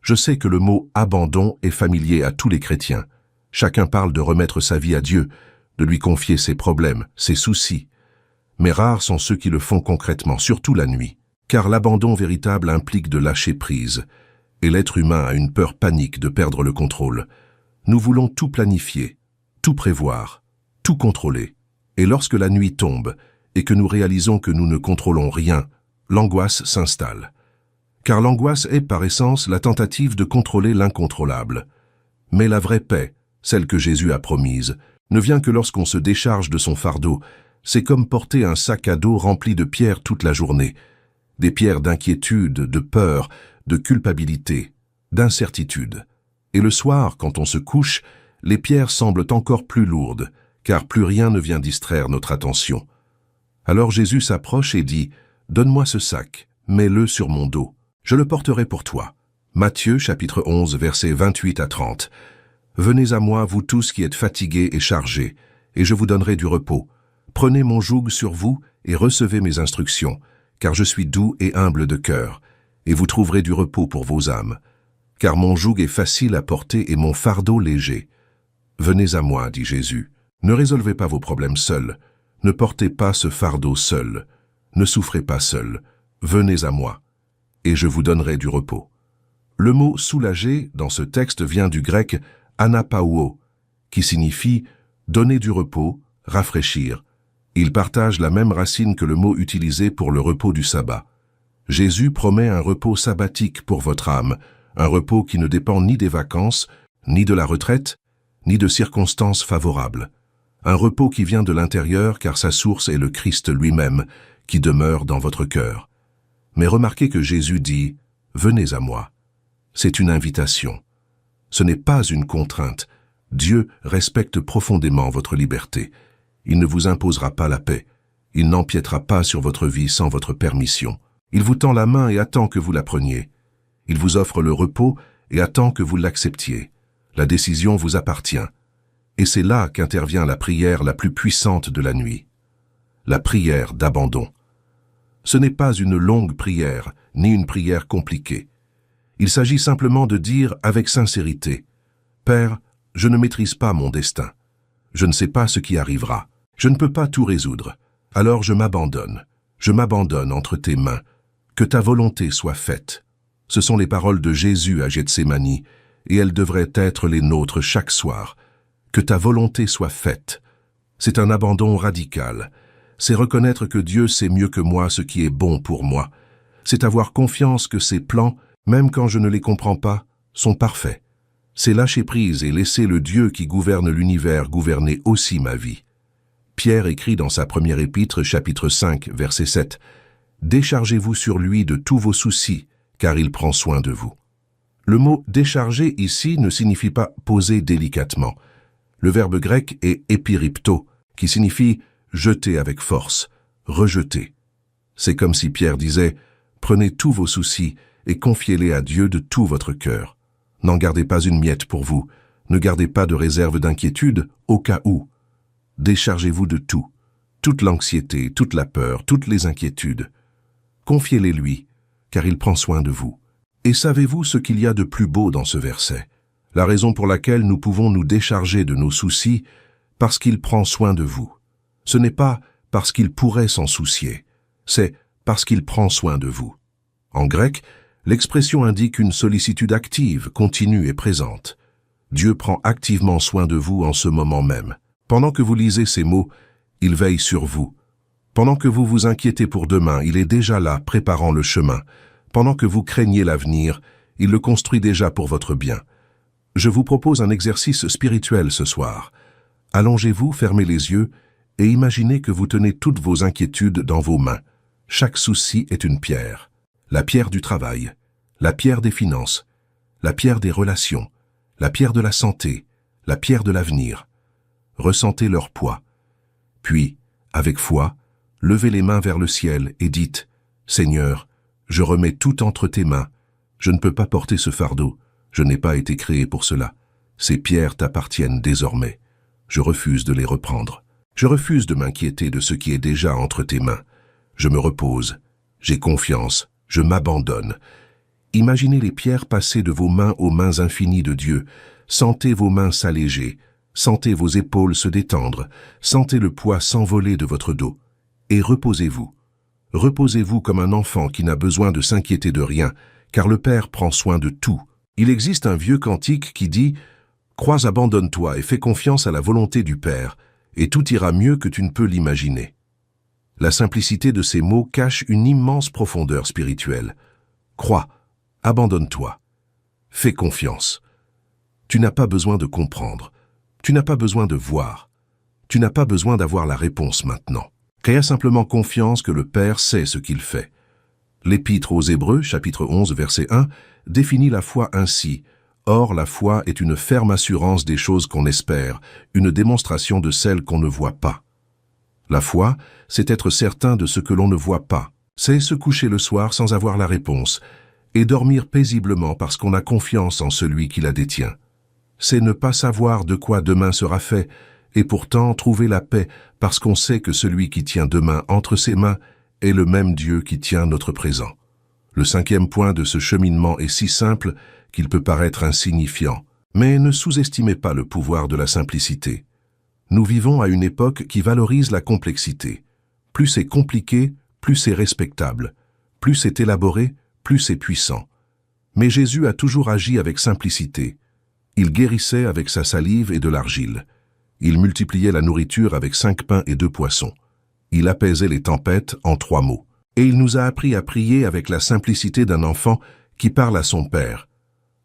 Je sais que le mot « abandon » est familier à tous les chrétiens. Chacun parle de remettre sa vie à Dieu, de lui confier ses problèmes, ses soucis. Mais rares sont ceux qui le font concrètement, surtout la nuit. Car l'abandon véritable implique de lâcher prise. Et l'être humain a une peur panique de perdre le contrôle. Nous voulons tout planifier, tout prévoir, tout contrôler. Et lorsque la nuit tombe, et que nous réalisons que nous ne contrôlons rien, l'angoisse s'installe. Car l'angoisse est par essence la tentative de contrôler l'incontrôlable. Mais la vraie paix, celle que Jésus a promise, ne vient que lorsqu'on se décharge de son fardeau. C'est comme porter un sac à dos rempli de pierres toute la journée. Des pierres d'inquiétude, de peur, de culpabilité, d'incertitude. Et le soir, quand on se couche, les pierres semblent encore plus lourdes, car plus rien ne vient distraire notre attention. Alors Jésus s'approche et dit « Donne-moi ce sac, mets-le sur mon dos. Je le porterai pour toi. » Matthieu, chapitre 11, versets 28 à 30. « Venez à moi, vous tous qui êtes fatigués et chargés, et je vous donnerai du repos. Prenez mon joug sur vous et recevez mes instructions, car je suis doux et humble de cœur, et vous trouverez du repos pour vos âmes. Car mon joug est facile à porter et mon fardeau léger. Venez à moi, dit Jésus. Ne résolvez pas vos problèmes seuls. Ne portez pas ce fardeau seul. Ne souffrez pas seul. Venez à moi, et je vous donnerai du repos. » Le mot « soulager » dans ce texte vient du grec « anapauo », qui signifie « donner du repos, rafraîchir ». Il partage la même racine que le mot utilisé pour le repos du sabbat. Jésus promet un repos sabbatique pour votre âme, un repos qui ne dépend ni des vacances, ni de la retraite, ni de circonstances favorables. Un repos qui vient de l'intérieur car sa source est le Christ lui-même qui demeure dans votre cœur. Mais remarquez que Jésus dit « Venez à moi ». C'est une invitation. Ce n'est pas une contrainte. Dieu respecte profondément votre liberté. Il ne vous imposera pas la paix. Il n'empiétera pas sur votre vie sans votre permission. Il vous tend la main et attend que vous la preniez. Il vous offre le repos et attend que vous l'acceptiez. La décision vous appartient. Et c'est là qu'intervient la prière la plus puissante de la nuit. La prière d'abandon. Ce n'est pas une longue prière, ni une prière compliquée. Il s'agit simplement de dire avec sincérité « Père, je ne maîtrise pas mon destin. Je ne sais pas ce qui arrivera. Je ne peux pas tout résoudre. Alors je m'abandonne. Je m'abandonne entre tes mains. Que ta volonté soit faite. » Ce sont les paroles de Jésus à Gethsémani, et elles devraient être les nôtres chaque soir. Que ta volonté soit faite. C'est un abandon radical. C'est reconnaître que Dieu sait mieux que moi ce qui est bon pour moi. C'est avoir confiance que ses plans, même quand je ne les comprends pas, sont parfaits. C'est lâcher prise et laisser le Dieu qui gouverne l'univers gouverner aussi ma vie. Pierre écrit dans sa première épître, chapitre 5, verset 7, « Déchargez-vous sur lui de tous vos soucis, car il prend soin de vous. » Le mot « décharger » ici ne signifie pas « poser délicatement ». Le verbe grec est « épiripto », qui signifie « jeter avec force »,« rejeter ». C'est comme si Pierre disait « Prenez tous vos soucis et confiez-les à Dieu de tout votre cœur. N'en gardez pas une miette pour vous, ne gardez pas de réserve d'inquiétude au cas où. Déchargez-vous de tout, toute l'anxiété, toute la peur, toutes les inquiétudes. Confiez-les lui, car il prend soin de vous. » Et savez-vous ce qu'il y a de plus beau dans ce verset? La raison pour laquelle nous pouvons nous décharger de nos soucis, parce qu'il prend soin de vous. Ce n'est pas parce qu'il pourrait s'en soucier, c'est parce qu'il prend soin de vous. En grec, l'expression indique une sollicitude active, continue et présente. Dieu prend activement soin de vous en ce moment même. Pendant que vous lisez ces mots, il veille sur vous. Pendant que vous vous inquiétez pour demain, il est déjà là, préparant le chemin. Pendant que vous craignez l'avenir, il le construit déjà pour votre bien. Je vous propose un exercice spirituel ce soir. Allongez-vous, fermez les yeux et imaginez que vous tenez toutes vos inquiétudes dans vos mains. Chaque souci est une pierre. La pierre du travail, la pierre des finances, la pierre des relations, la pierre de la santé, la pierre de l'avenir. Ressentez leur poids. Puis, avec foi, levez les mains vers le ciel et dites « Seigneur, je remets tout entre tes mains. Je ne peux pas porter ce fardeau. Je n'ai pas été créé pour cela. Ces pierres t'appartiennent désormais. Je refuse de les reprendre. Je refuse de m'inquiéter de ce qui est déjà entre tes mains. Je me repose. J'ai confiance. Je m'abandonne. » Imaginez les pierres passer de vos mains aux mains infinies de Dieu. Sentez vos mains s'alléger. Sentez vos épaules se détendre. Sentez le poids s'envoler de votre dos. Et reposez-vous. Reposez-vous comme un enfant qui n'a besoin de s'inquiéter de rien, car le Père prend soin de tout. Il existe un vieux cantique qui dit « Crois, abandonne-toi et fais confiance à la volonté du Père, et tout ira mieux que tu ne peux l'imaginer. » La simplicité de ces mots cache une immense profondeur spirituelle. Crois, abandonne-toi, fais confiance. Tu n'as pas besoin de comprendre, tu n'as pas besoin de voir, tu n'as pas besoin d'avoir la réponse maintenant. Crée simplement confiance que le Père sait ce qu'il fait. L'Épître aux Hébreux, chapitre 11, verset 1, définit la foi ainsi. Or, la foi est une ferme assurance des choses qu'on espère, une démonstration de celles qu'on ne voit pas. La foi, c'est être certain de ce que l'on ne voit pas. C'est se coucher le soir sans avoir la réponse, et dormir paisiblement parce qu'on a confiance en celui qui la détient. C'est ne pas savoir de quoi demain sera fait, et pourtant trouver la paix parce qu'on sait que celui qui tient demain entre ses mains est le même Dieu qui tient notre présent. Le 5e point de ce cheminement est si simple qu'il peut paraître insignifiant. Mais ne sous-estimez pas le pouvoir de la simplicité. Nous vivons à une époque qui valorise la complexité. Plus c'est compliqué, plus c'est respectable. Plus c'est élaboré, plus c'est puissant. Mais Jésus a toujours agi avec simplicité. Il guérissait avec sa salive et de l'argile. Il multipliait la nourriture avec 5 pains et 2 poissons. Il apaisait les tempêtes en 3 mots. Et il nous a appris à prier avec la simplicité d'un enfant qui parle à son Père.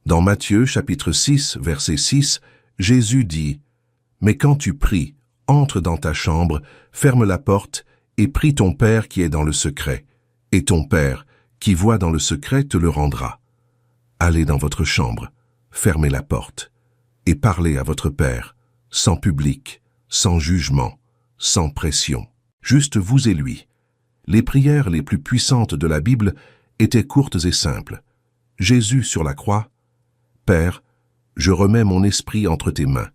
Dans Matthieu chapitre 6, verset 6, Jésus dit « Mais quand tu pries, entre dans ta chambre, ferme la porte et prie ton Père qui est dans le secret, et ton Père qui voit dans le secret te le rendra. Allez dans votre chambre, fermez la porte, et parlez à votre Père, sans public, sans jugement, sans pression, juste vous et lui. » Les prières les plus puissantes de la Bible étaient courtes et simples. Jésus sur la croix, « Père, je remets mon esprit entre tes mains. »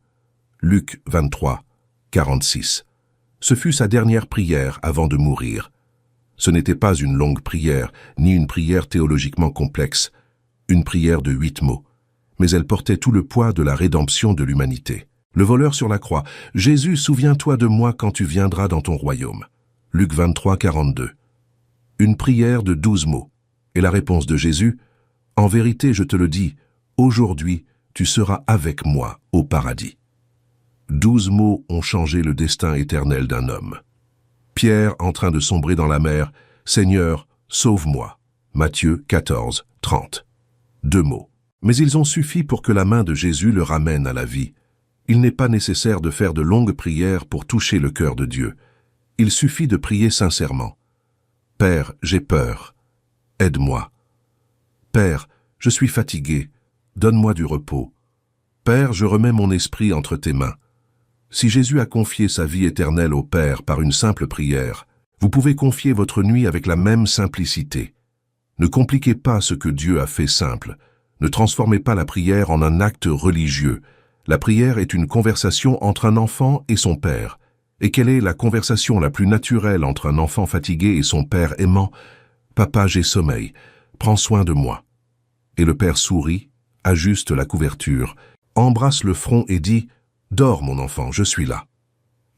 Luc 23, 46. Ce fut sa dernière prière avant de mourir. Ce n'était pas une longue prière, ni une prière théologiquement complexe, une prière de 8 mots, mais elle portait tout le poids de la rédemption de l'humanité. Le voleur sur la croix, « Jésus, souviens-toi de moi quand tu viendras dans ton royaume. » Luc 23, 42. Une prière de 12 mots. Et la réponse de Jésus, « En vérité, je te le dis, aujourd'hui, tu seras avec moi au paradis. » 12 mots ont changé le destin éternel d'un homme. Pierre, en train de sombrer dans la mer, « Seigneur, sauve-moi. » Matthieu 14, 30. 2 mots. Mais ils ont suffi pour que la main de Jésus le ramène à la vie. Il n'est pas nécessaire de faire de longues prières pour toucher le cœur de Dieu. Il suffit de prier sincèrement. « Père, j'ai peur. Aide-moi. Père, je suis fatigué. Donne-moi du repos. Père, je remets mon esprit entre tes mains. » Si Jésus a confié sa vie éternelle au Père par une simple prière, vous pouvez confier votre nuit avec la même simplicité. Ne compliquez pas ce que Dieu a fait simple. Ne transformez pas la prière en un acte religieux. La prière est une conversation entre un enfant et son Père. Et quelle est la conversation la plus naturelle entre un enfant fatigué et son père aimant ? « Papa, j'ai sommeil, prends soin de moi. » Et le père sourit, ajuste la couverture, embrasse le front et dit « Dors mon enfant, je suis là. »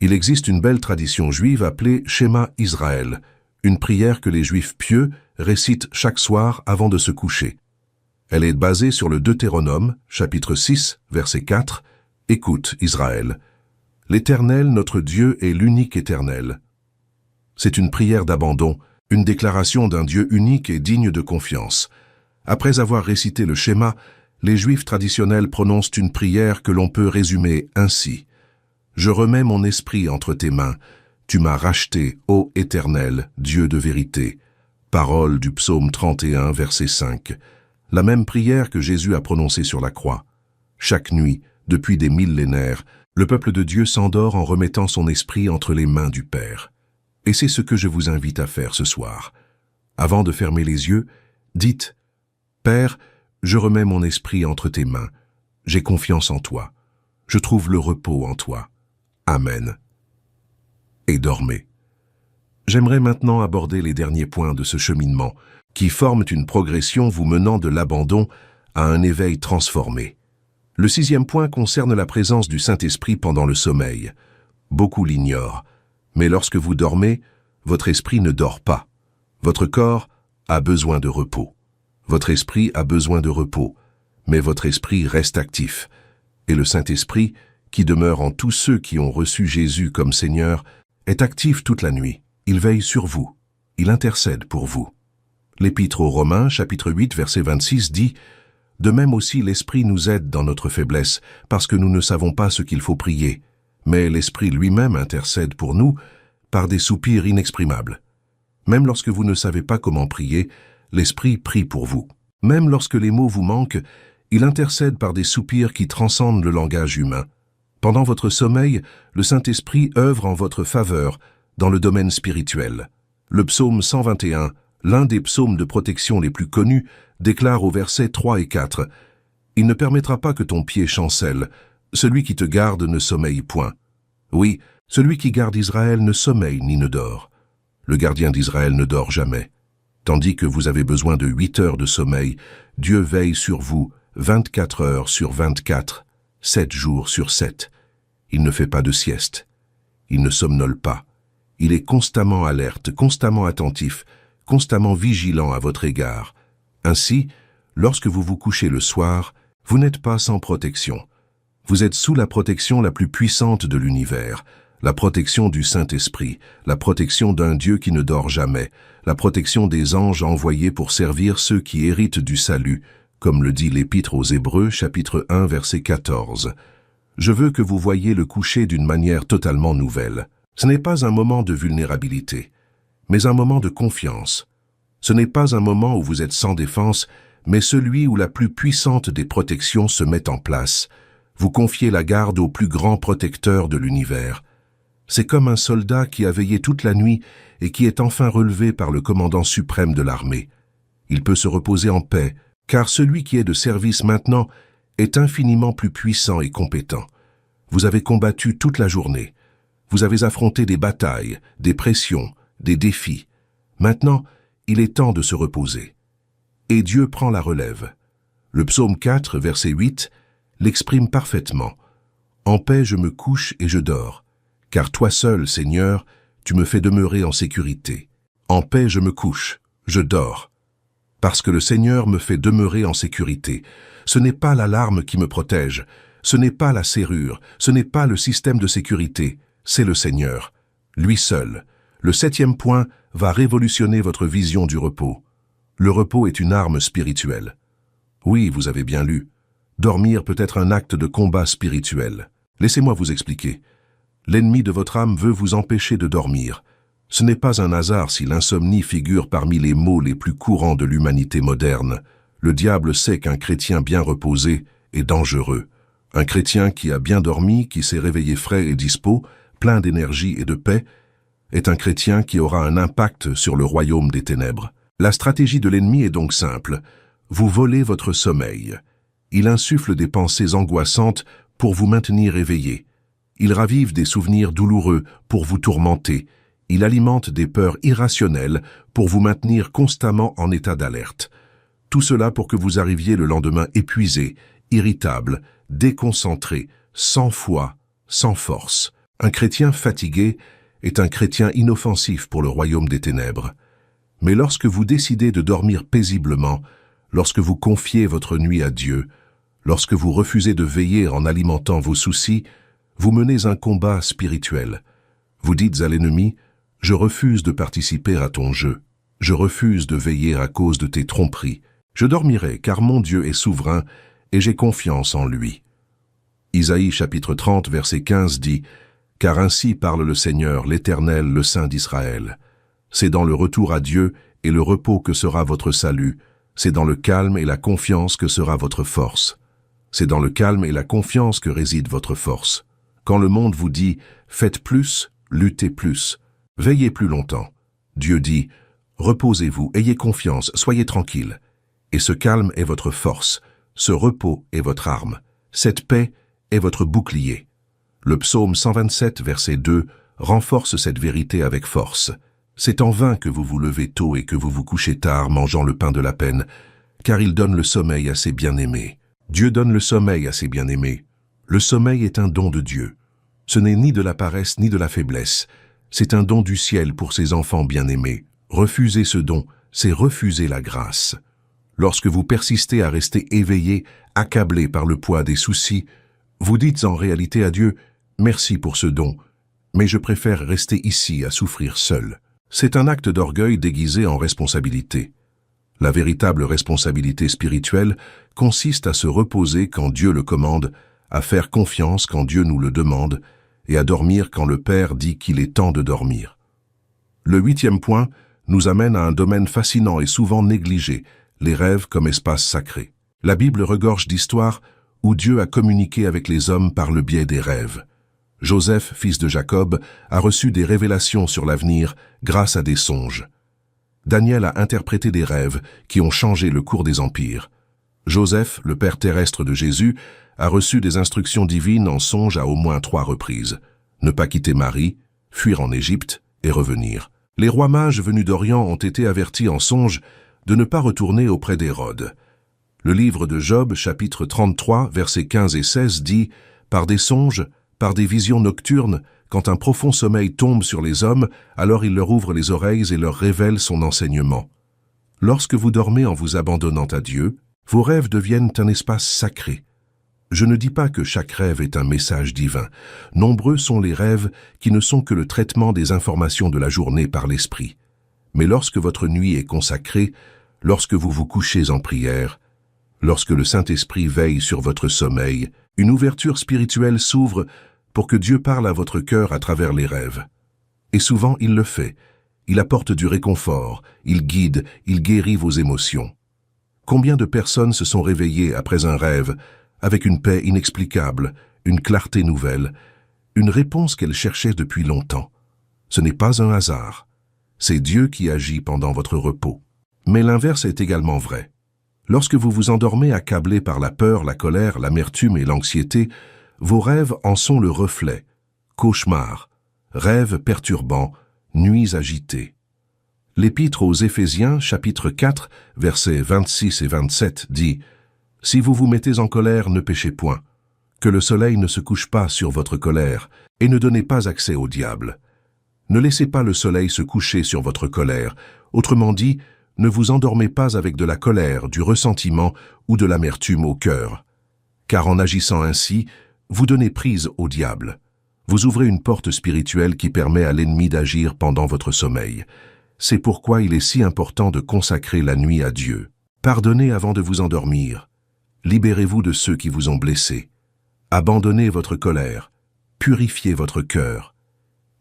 Il existe une belle tradition juive appelée Shema Israël, une prière que les juifs pieux récitent chaque soir avant de se coucher. Elle est basée sur le Deutéronome, chapitre 6, verset 4. « Écoute, Israël. L'Éternel, notre Dieu, est l'unique Éternel. » C'est une prière d'abandon, une déclaration d'un Dieu unique et digne de confiance. Après avoir récité le schéma, les Juifs traditionnels prononcent une prière que l'on peut résumer ainsi. « Je remets mon esprit entre tes mains. Tu m'as racheté, ô Éternel, Dieu de vérité. » Parole du psaume 31, verset 5. La même prière que Jésus a prononcée sur la croix. Chaque nuit, depuis des millénaires, le peuple de Dieu s'endort en remettant son esprit entre les mains du Père. Et c'est ce que je vous invite à faire ce soir. Avant de fermer les yeux, dites « Père, je remets mon esprit entre tes mains. J'ai confiance en toi. Je trouve le repos en toi. Amen. » Et dormez. J'aimerais maintenant aborder les derniers points de ce cheminement, qui forment une progression vous menant de l'abandon à un éveil transformé. Le 6e point concerne la présence du Saint-Esprit pendant le sommeil. Beaucoup l'ignorent, mais lorsque vous dormez, votre esprit ne dort pas. Votre corps a besoin de repos. Votre esprit a besoin de repos, mais votre esprit reste actif. Et le Saint-Esprit, qui demeure en tous ceux qui ont reçu Jésus comme Seigneur, est actif toute la nuit. Il veille sur vous. Il intercède pour vous. L'Épître aux Romains, chapitre 8, verset 26 dit « De même aussi l'Esprit nous aide dans notre faiblesse, parce que nous ne savons pas ce qu'il faut prier. Mais l'Esprit lui-même intercède pour nous par des soupirs inexprimables. Même lorsque vous ne savez pas comment prier, l'Esprit prie pour vous. Même lorsque les mots vous manquent, il intercède par des soupirs qui transcendent le langage humain. Pendant votre sommeil, le Saint-Esprit œuvre en votre faveur dans le domaine spirituel. Le psaume 121, l'un des psaumes de protection les plus connus, déclare au verset 3 et 4 « Il ne permettra pas que ton pied chancelle, celui qui te garde ne sommeille point. Oui, celui qui garde Israël ne sommeille ni ne dort. Le gardien d'Israël ne dort jamais. Tandis que vous avez besoin de 8 heures de sommeil, Dieu veille sur vous 24 heures sur 24, 7 jours sur 7. Il ne fait pas de sieste. Il ne somnole pas. Il est constamment alerte, constamment attentif, constamment vigilant à votre égard. Ainsi, lorsque vous vous couchez le soir, vous n'êtes pas sans protection. Vous êtes sous la protection la plus puissante de l'univers, la protection du Saint-Esprit, la protection d'un Dieu qui ne dort jamais, la protection des anges envoyés pour servir ceux qui héritent du salut, comme le dit l'Épître aux Hébreux, chapitre 1, verset 14. Je veux que vous voyiez le coucher d'une manière totalement nouvelle. Ce n'est pas un moment de vulnérabilité, mais un moment de confiance. Ce n'est pas un moment où vous êtes sans défense, mais celui où la plus puissante des protections se met en place. Vous confiez la garde au plus grand protecteur de l'univers. C'est comme un soldat qui a veillé toute la nuit et qui est enfin relevé par le commandant suprême de l'armée. Il peut se reposer en paix, car celui qui est de service maintenant est infiniment plus puissant et compétent. Vous avez combattu toute la journée. Vous avez affronté des batailles, des pressions, des défis. Maintenant, il est temps de se reposer. Et Dieu prend la relève. Le psaume 4, verset 8, l'exprime parfaitement. « En paix je me couche et je dors, car toi seul, Seigneur, tu me fais demeurer en sécurité. En paix je me couche, je dors, parce que le Seigneur me fait demeurer en sécurité. Ce n'est pas l'alarme qui me protège, ce n'est pas la serrure, ce n'est pas le système de sécurité, c'est le Seigneur, lui seul. » Le 7e point va révolutionner votre vision du repos. Le repos est une arme spirituelle. Oui, vous avez bien lu. Dormir peut être un acte de combat spirituel. Laissez-moi vous expliquer. L'ennemi de votre âme veut vous empêcher de dormir. Ce n'est pas un hasard si l'insomnie figure parmi les maux les plus courants de l'humanité moderne. Le diable sait qu'un chrétien bien reposé est dangereux. Un chrétien qui a bien dormi, qui s'est réveillé frais et dispos, plein d'énergie et de paix, est un chrétien qui aura un impact sur le royaume des ténèbres. La stratégie de l'ennemi est donc simple. Vous volez votre sommeil. Il insuffle des pensées angoissantes pour vous maintenir éveillé. Il ravive des souvenirs douloureux pour vous tourmenter. Il alimente des peurs irrationnelles pour vous maintenir constamment en état d'alerte. Tout cela pour que vous arriviez le lendemain épuisé, irritable, déconcentré, sans foi, sans force. Un chrétien fatigué est un chrétien inoffensif pour le royaume des ténèbres. Mais lorsque vous décidez de dormir paisiblement, lorsque vous confiez votre nuit à Dieu, lorsque vous refusez de veiller en alimentant vos soucis, vous menez un combat spirituel. Vous dites à l'ennemi, « Je refuse de participer à ton jeu. Je refuse de veiller à cause de tes tromperies. Je dormirai car mon Dieu est souverain et j'ai confiance en lui. » Isaïe chapitre 30, verset 15 dit, « Car ainsi parle le Seigneur, l'Éternel, le Saint d'Israël. C'est dans le retour à Dieu et le repos que sera votre salut. C'est dans le calme et la confiance que sera votre force. C'est dans le calme et la confiance que réside votre force. Quand le monde vous dit « Faites plus, luttez plus, veillez plus longtemps », Dieu dit « Reposez-vous, ayez confiance, soyez tranquille. » Et ce calme est votre force, ce repos est votre arme, cette paix est votre bouclier. Le psaume 127, verset 2, renforce cette vérité avec force. C'est en vain que vous vous levez tôt et que vous vous couchez tard mangeant le pain de la peine, car il donne le sommeil à ses bien-aimés. Dieu donne le sommeil à ses bien-aimés. Le sommeil est un don de Dieu. Ce n'est ni de la paresse ni de la faiblesse. C'est un don du ciel pour ses enfants bien-aimés. Refuser ce don, c'est refuser la grâce. Lorsque vous persistez à rester éveillé, accablé par le poids des soucis, vous dites en réalité à Dieu « Merci pour ce don, mais je préfère rester ici à souffrir seul. » C'est un acte d'orgueil déguisé en responsabilité. La véritable responsabilité spirituelle consiste à se reposer quand Dieu le commande, à faire confiance quand Dieu nous le demande, et à dormir quand le Père dit qu'il est temps de dormir. Le 8e point nous amène à un domaine fascinant et souvent négligé, les rêves comme espace sacré. La Bible regorge d'histoires où Dieu a communiqué avec les hommes par le biais des rêves. Joseph, fils de Jacob, a reçu des révélations sur l'avenir grâce à des songes. Daniel a interprété des rêves qui ont changé le cours des empires. Joseph, le père terrestre de Jésus, a reçu des instructions divines en songe à au moins 3 reprises. Ne pas quitter Marie, fuir en Égypte et revenir. Les rois mages venus d'Orient ont été avertis en songe de ne pas retourner auprès d'Hérode. Le livre de Job, chapitre 33, versets 15 et 16 dit « Par des songes, par des visions nocturnes, quand un profond sommeil tombe sur les hommes, alors il leur ouvre les oreilles et leur révèle son enseignement. » Lorsque vous dormez en vous abandonnant à Dieu, vos rêves deviennent un espace sacré. Je ne dis pas que chaque rêve est un message divin. Nombreux sont les rêves qui ne sont que le traitement des informations de la journée par l'esprit. Mais lorsque votre nuit est consacrée, lorsque vous vous couchez en prière, Lorsque le Saint-Esprit veille sur votre sommeil, une ouverture spirituelle s'ouvre pour que Dieu parle à votre cœur à travers les rêves. Et souvent, il le fait. Il apporte du réconfort, il guide, il guérit vos émotions. Combien de personnes se sont réveillées après un rêve, avec une paix inexplicable, une clarté nouvelle, une réponse qu'elles cherchaient depuis longtemps? Ce n'est pas un hasard. C'est Dieu qui agit pendant votre repos. Mais l'inverse est également vrai. Lorsque vous vous endormez accablé par la peur, la colère, l'amertume et l'anxiété, vos rêves en sont le reflet. Cauchemars, rêves perturbants, nuits agitées. L'Épître aux Éphésiens, chapitre 4, versets 26 et 27 dit « Si vous vous mettez en colère, ne péchez point. Que le soleil ne se couche pas sur votre colère, et ne donnez pas accès au diable. Ne laissez pas le soleil se coucher sur votre colère. Autrement dit, ne vous endormez pas avec de la colère, du ressentiment ou de l'amertume au cœur. Car en agissant ainsi, vous donnez prise au diable. Vous ouvrez une porte spirituelle qui permet à l'ennemi d'agir pendant votre sommeil. C'est pourquoi il est si important de consacrer la nuit à Dieu. Pardonnez avant de vous endormir. Libérez-vous de ceux qui vous ont blessé. Abandonnez votre colère. Purifiez votre cœur.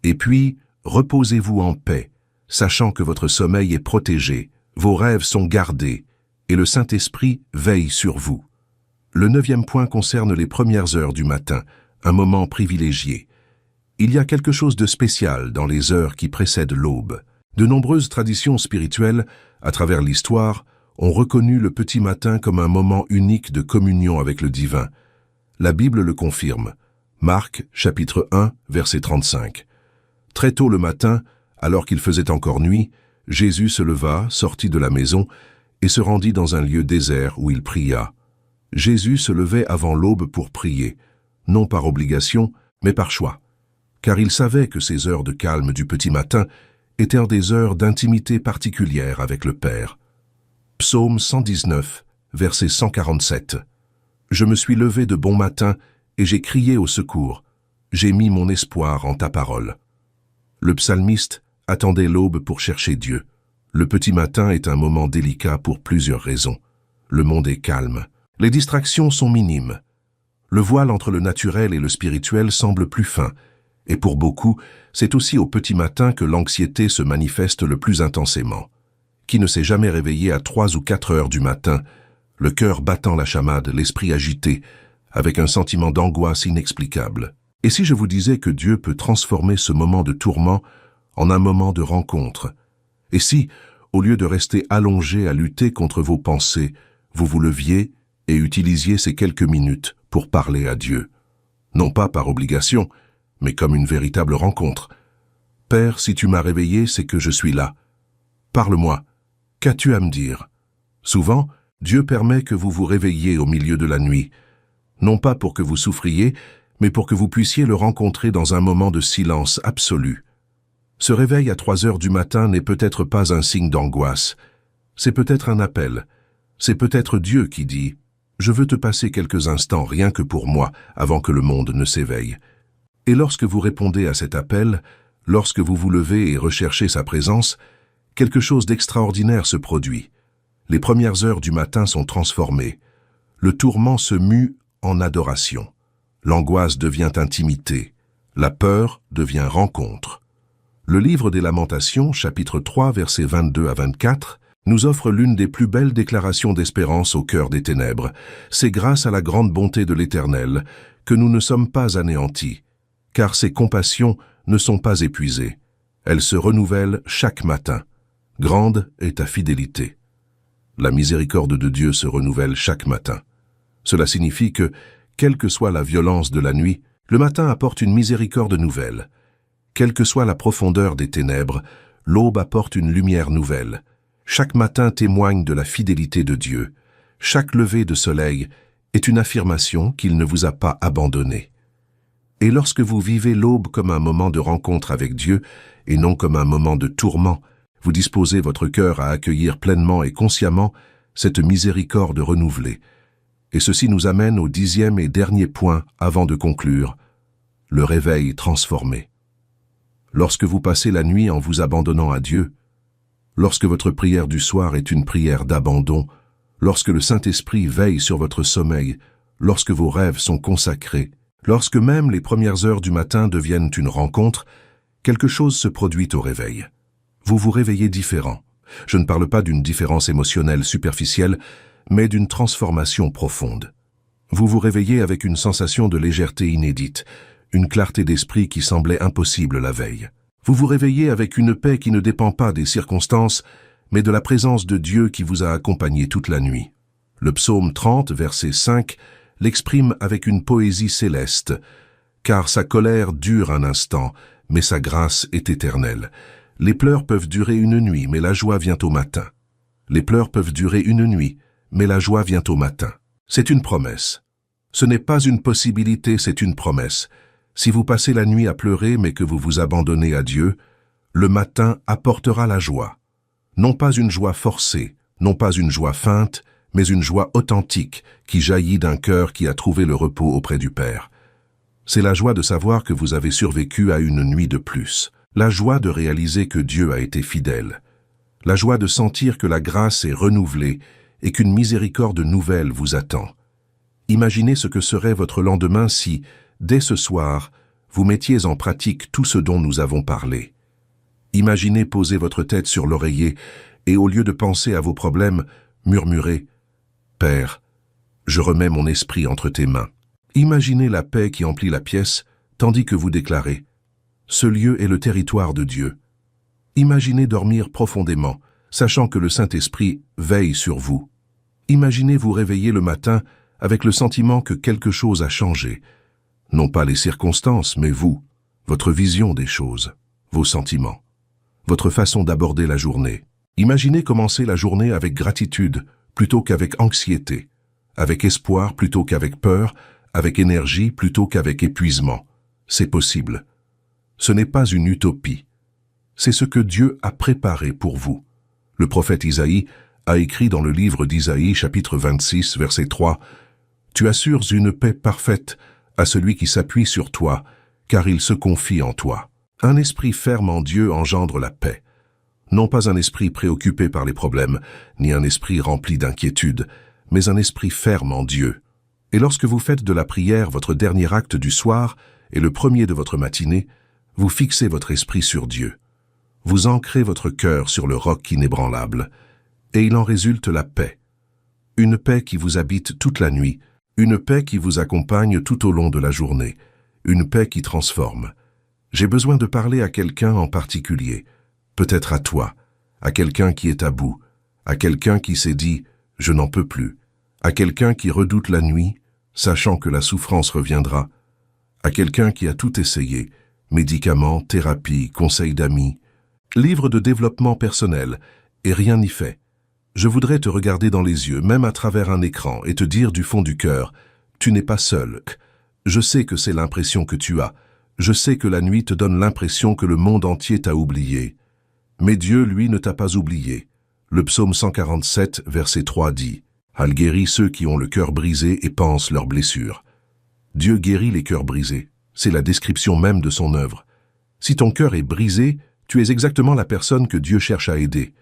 Et puis, reposez-vous en paix, sachant que votre sommeil est protégé, vos rêves sont gardés, et le Saint-Esprit veille sur vous. Le 9e point concerne les premières heures du matin, un moment privilégié. Il y a quelque chose de spécial dans les heures qui précèdent l'aube. De nombreuses traditions spirituelles, à travers l'histoire, ont reconnu le petit matin comme un moment unique de communion avec le divin. La Bible le confirme. Marc, chapitre 1, verset 35. Très tôt le matin, alors qu'il faisait encore nuit, Jésus se leva, sortit de la maison, et se rendit dans un lieu désert où il pria. Jésus se levait avant l'aube pour prier, non par obligation, mais par choix, car il savait que ces heures de calme du petit matin étaient des heures d'intimité particulière avec le Père. Psaume 119, verset 147. Je me suis levé de bon matin et j'ai crié au secours. J'ai mis mon espoir en ta parole. Le psalmiste attendait l'aube pour chercher Dieu. Le petit matin est un moment délicat pour plusieurs raisons. Le monde est calme. Les distractions sont minimes. Le voile entre le naturel et le spirituel semble plus fin. Et pour beaucoup, c'est aussi au petit matin que l'anxiété se manifeste le plus intensément. Qui ne s'est jamais réveillé à 3 ou 4 heures du matin, le cœur battant la chamade, l'esprit agité, avec un sentiment d'angoisse inexplicable? Et si je vous disais que Dieu peut transformer ce moment de tourment en un moment de rencontre? Et si, au lieu de rester allongé à lutter contre vos pensées, vous vous leviez et utilisiez ces quelques minutes pour parler à Dieu? Non pas par obligation, mais comme une véritable rencontre. Père, si tu m'as réveillé, c'est que je suis là. Parle-moi. Qu'as-tu à me dire? Souvent, Dieu permet que vous vous réveilliez au milieu de la nuit, non pas pour que vous souffriez, mais pour que vous puissiez le rencontrer dans un moment de silence absolu. Ce réveil à 3 heures du matin n'est peut-être pas un signe d'angoisse. C'est peut-être un appel. C'est peut-être Dieu qui dit « Je veux te passer quelques instants rien que pour moi, avant que le monde ne s'éveille. » Et lorsque vous répondez à cet appel, lorsque vous vous levez et recherchez sa présence, quelque chose d'extraordinaire se produit. Les premières heures du matin sont transformées. Le tourment se mue en adoration. L'angoisse devient intimité. La peur devient rencontre. Le livre des Lamentations, chapitre 3, versets 22 à 24, nous offre l'une des plus belles déclarations d'espérance au cœur des ténèbres. C'est grâce à la grande bonté de l'Éternel que nous ne sommes pas anéantis, car ses compassions ne sont pas épuisées. Elles se renouvellent chaque matin. Grande est ta fidélité. La miséricorde de Dieu se renouvelle chaque matin. Cela signifie que, quelle que soit la violence de la nuit, le matin apporte une miséricorde nouvelle. Quelle que soit la profondeur des ténèbres, l'aube apporte une lumière nouvelle. Chaque matin témoigne de la fidélité de Dieu. Chaque lever de soleil est une affirmation qu'il ne vous a pas abandonné. Et lorsque vous vivez l'aube comme un moment de rencontre avec Dieu et non comme un moment de tourment, vous disposez votre cœur à accueillir pleinement et consciemment cette miséricorde renouvelée. Et ceci nous amène au 10e et dernier point avant de conclure, le réveil transformé. Lorsque vous passez la nuit en vous abandonnant à Dieu, lorsque votre prière du soir est une prière d'abandon, lorsque le Saint-Esprit veille sur votre sommeil, lorsque vos rêves sont consacrés, lorsque même les premières heures du matin deviennent une rencontre, quelque chose se produit au réveil. Vous vous réveillez différent. Je ne parle pas d'une différence émotionnelle superficielle, mais d'une transformation profonde. Vous vous réveillez avec une sensation de légèreté inédite, une clarté d'esprit qui semblait impossible la veille. Vous vous réveillez avec une paix qui ne dépend pas des circonstances, mais de la présence de Dieu qui vous a accompagné toute la nuit. Le psaume 30, verset 5, l'exprime avec une poésie céleste, « Car sa colère dure un instant, mais sa grâce est éternelle. Les pleurs peuvent durer une nuit, mais la joie vient au matin. Les pleurs peuvent durer une nuit, mais la joie vient au matin. » C'est une promesse. Ce n'est pas une possibilité, c'est une promesse. Si vous passez la nuit à pleurer, mais que vous vous abandonnez à Dieu, le matin apportera la joie. Non pas une joie forcée, non pas une joie feinte, mais une joie authentique qui jaillit d'un cœur qui a trouvé le repos auprès du Père. C'est la joie de savoir que vous avez survécu à une nuit de plus. La joie de réaliser que Dieu a été fidèle. La joie de sentir que la grâce est renouvelée et qu'une miséricorde nouvelle vous attend. Imaginez ce que serait votre lendemain si, dès ce soir, vous mettiez en pratique tout ce dont nous avons parlé. Imaginez poser votre tête sur l'oreiller et au lieu de penser à vos problèmes, murmurez « Père, je remets mon esprit entre tes mains ». Imaginez la paix qui emplit la pièce, tandis que vous déclarez « Ce lieu est le territoire de Dieu ». Imaginez dormir profondément, sachant que le Saint-Esprit veille sur vous. Imaginez vous réveiller le matin avec le sentiment que quelque chose a changé. Non pas les circonstances, mais vous, votre vision des choses, vos sentiments, votre façon d'aborder la journée. Imaginez commencer la journée avec gratitude plutôt qu'avec anxiété, avec espoir plutôt qu'avec peur, avec énergie plutôt qu'avec épuisement. C'est possible. Ce n'est pas une utopie. C'est ce que Dieu a préparé pour vous. Le prophète Isaïe a écrit dans le livre d'Isaïe, chapitre 26, verset 3, « Tu assures une paix parfaite à celui qui s'appuie sur toi, car il se confie en toi. » Un esprit ferme en Dieu engendre la paix. Non pas un esprit préoccupé par les problèmes, ni un esprit rempli d'inquiétude, mais un esprit ferme en Dieu. Et lorsque vous faites de la prière votre dernier acte du soir et le premier de votre matinée, vous fixez votre esprit sur Dieu. Vous ancrez votre cœur sur le roc inébranlable, et il en résulte la paix. Une paix qui vous habite toute la nuit, une paix qui vous accompagne tout au long de la journée, une paix qui transforme. J'ai besoin de parler à quelqu'un en particulier, peut-être à toi, à quelqu'un qui est à bout, à quelqu'un qui s'est dit « je n'en peux plus », à quelqu'un qui redoute la nuit, sachant que la souffrance reviendra, à quelqu'un qui a tout essayé, médicaments, thérapie, conseils d'amis, livres de développement personnel, et rien n'y fait. Je voudrais te regarder dans les yeux, même à travers un écran, et te dire du fond du cœur, tu n'es pas seul. Je sais que c'est l'impression que tu as. Je sais que la nuit te donne l'impression que le monde entier t'a oublié. Mais Dieu, lui, ne t'a pas oublié. Le psaume 147, verset 3 dit, « Il guérit ceux qui ont le cœur brisé et pansent leurs blessures. » Dieu guérit les cœurs brisés. C'est la description même de son œuvre. Si ton cœur est brisé, tu es exactement la personne que Dieu cherche à aider.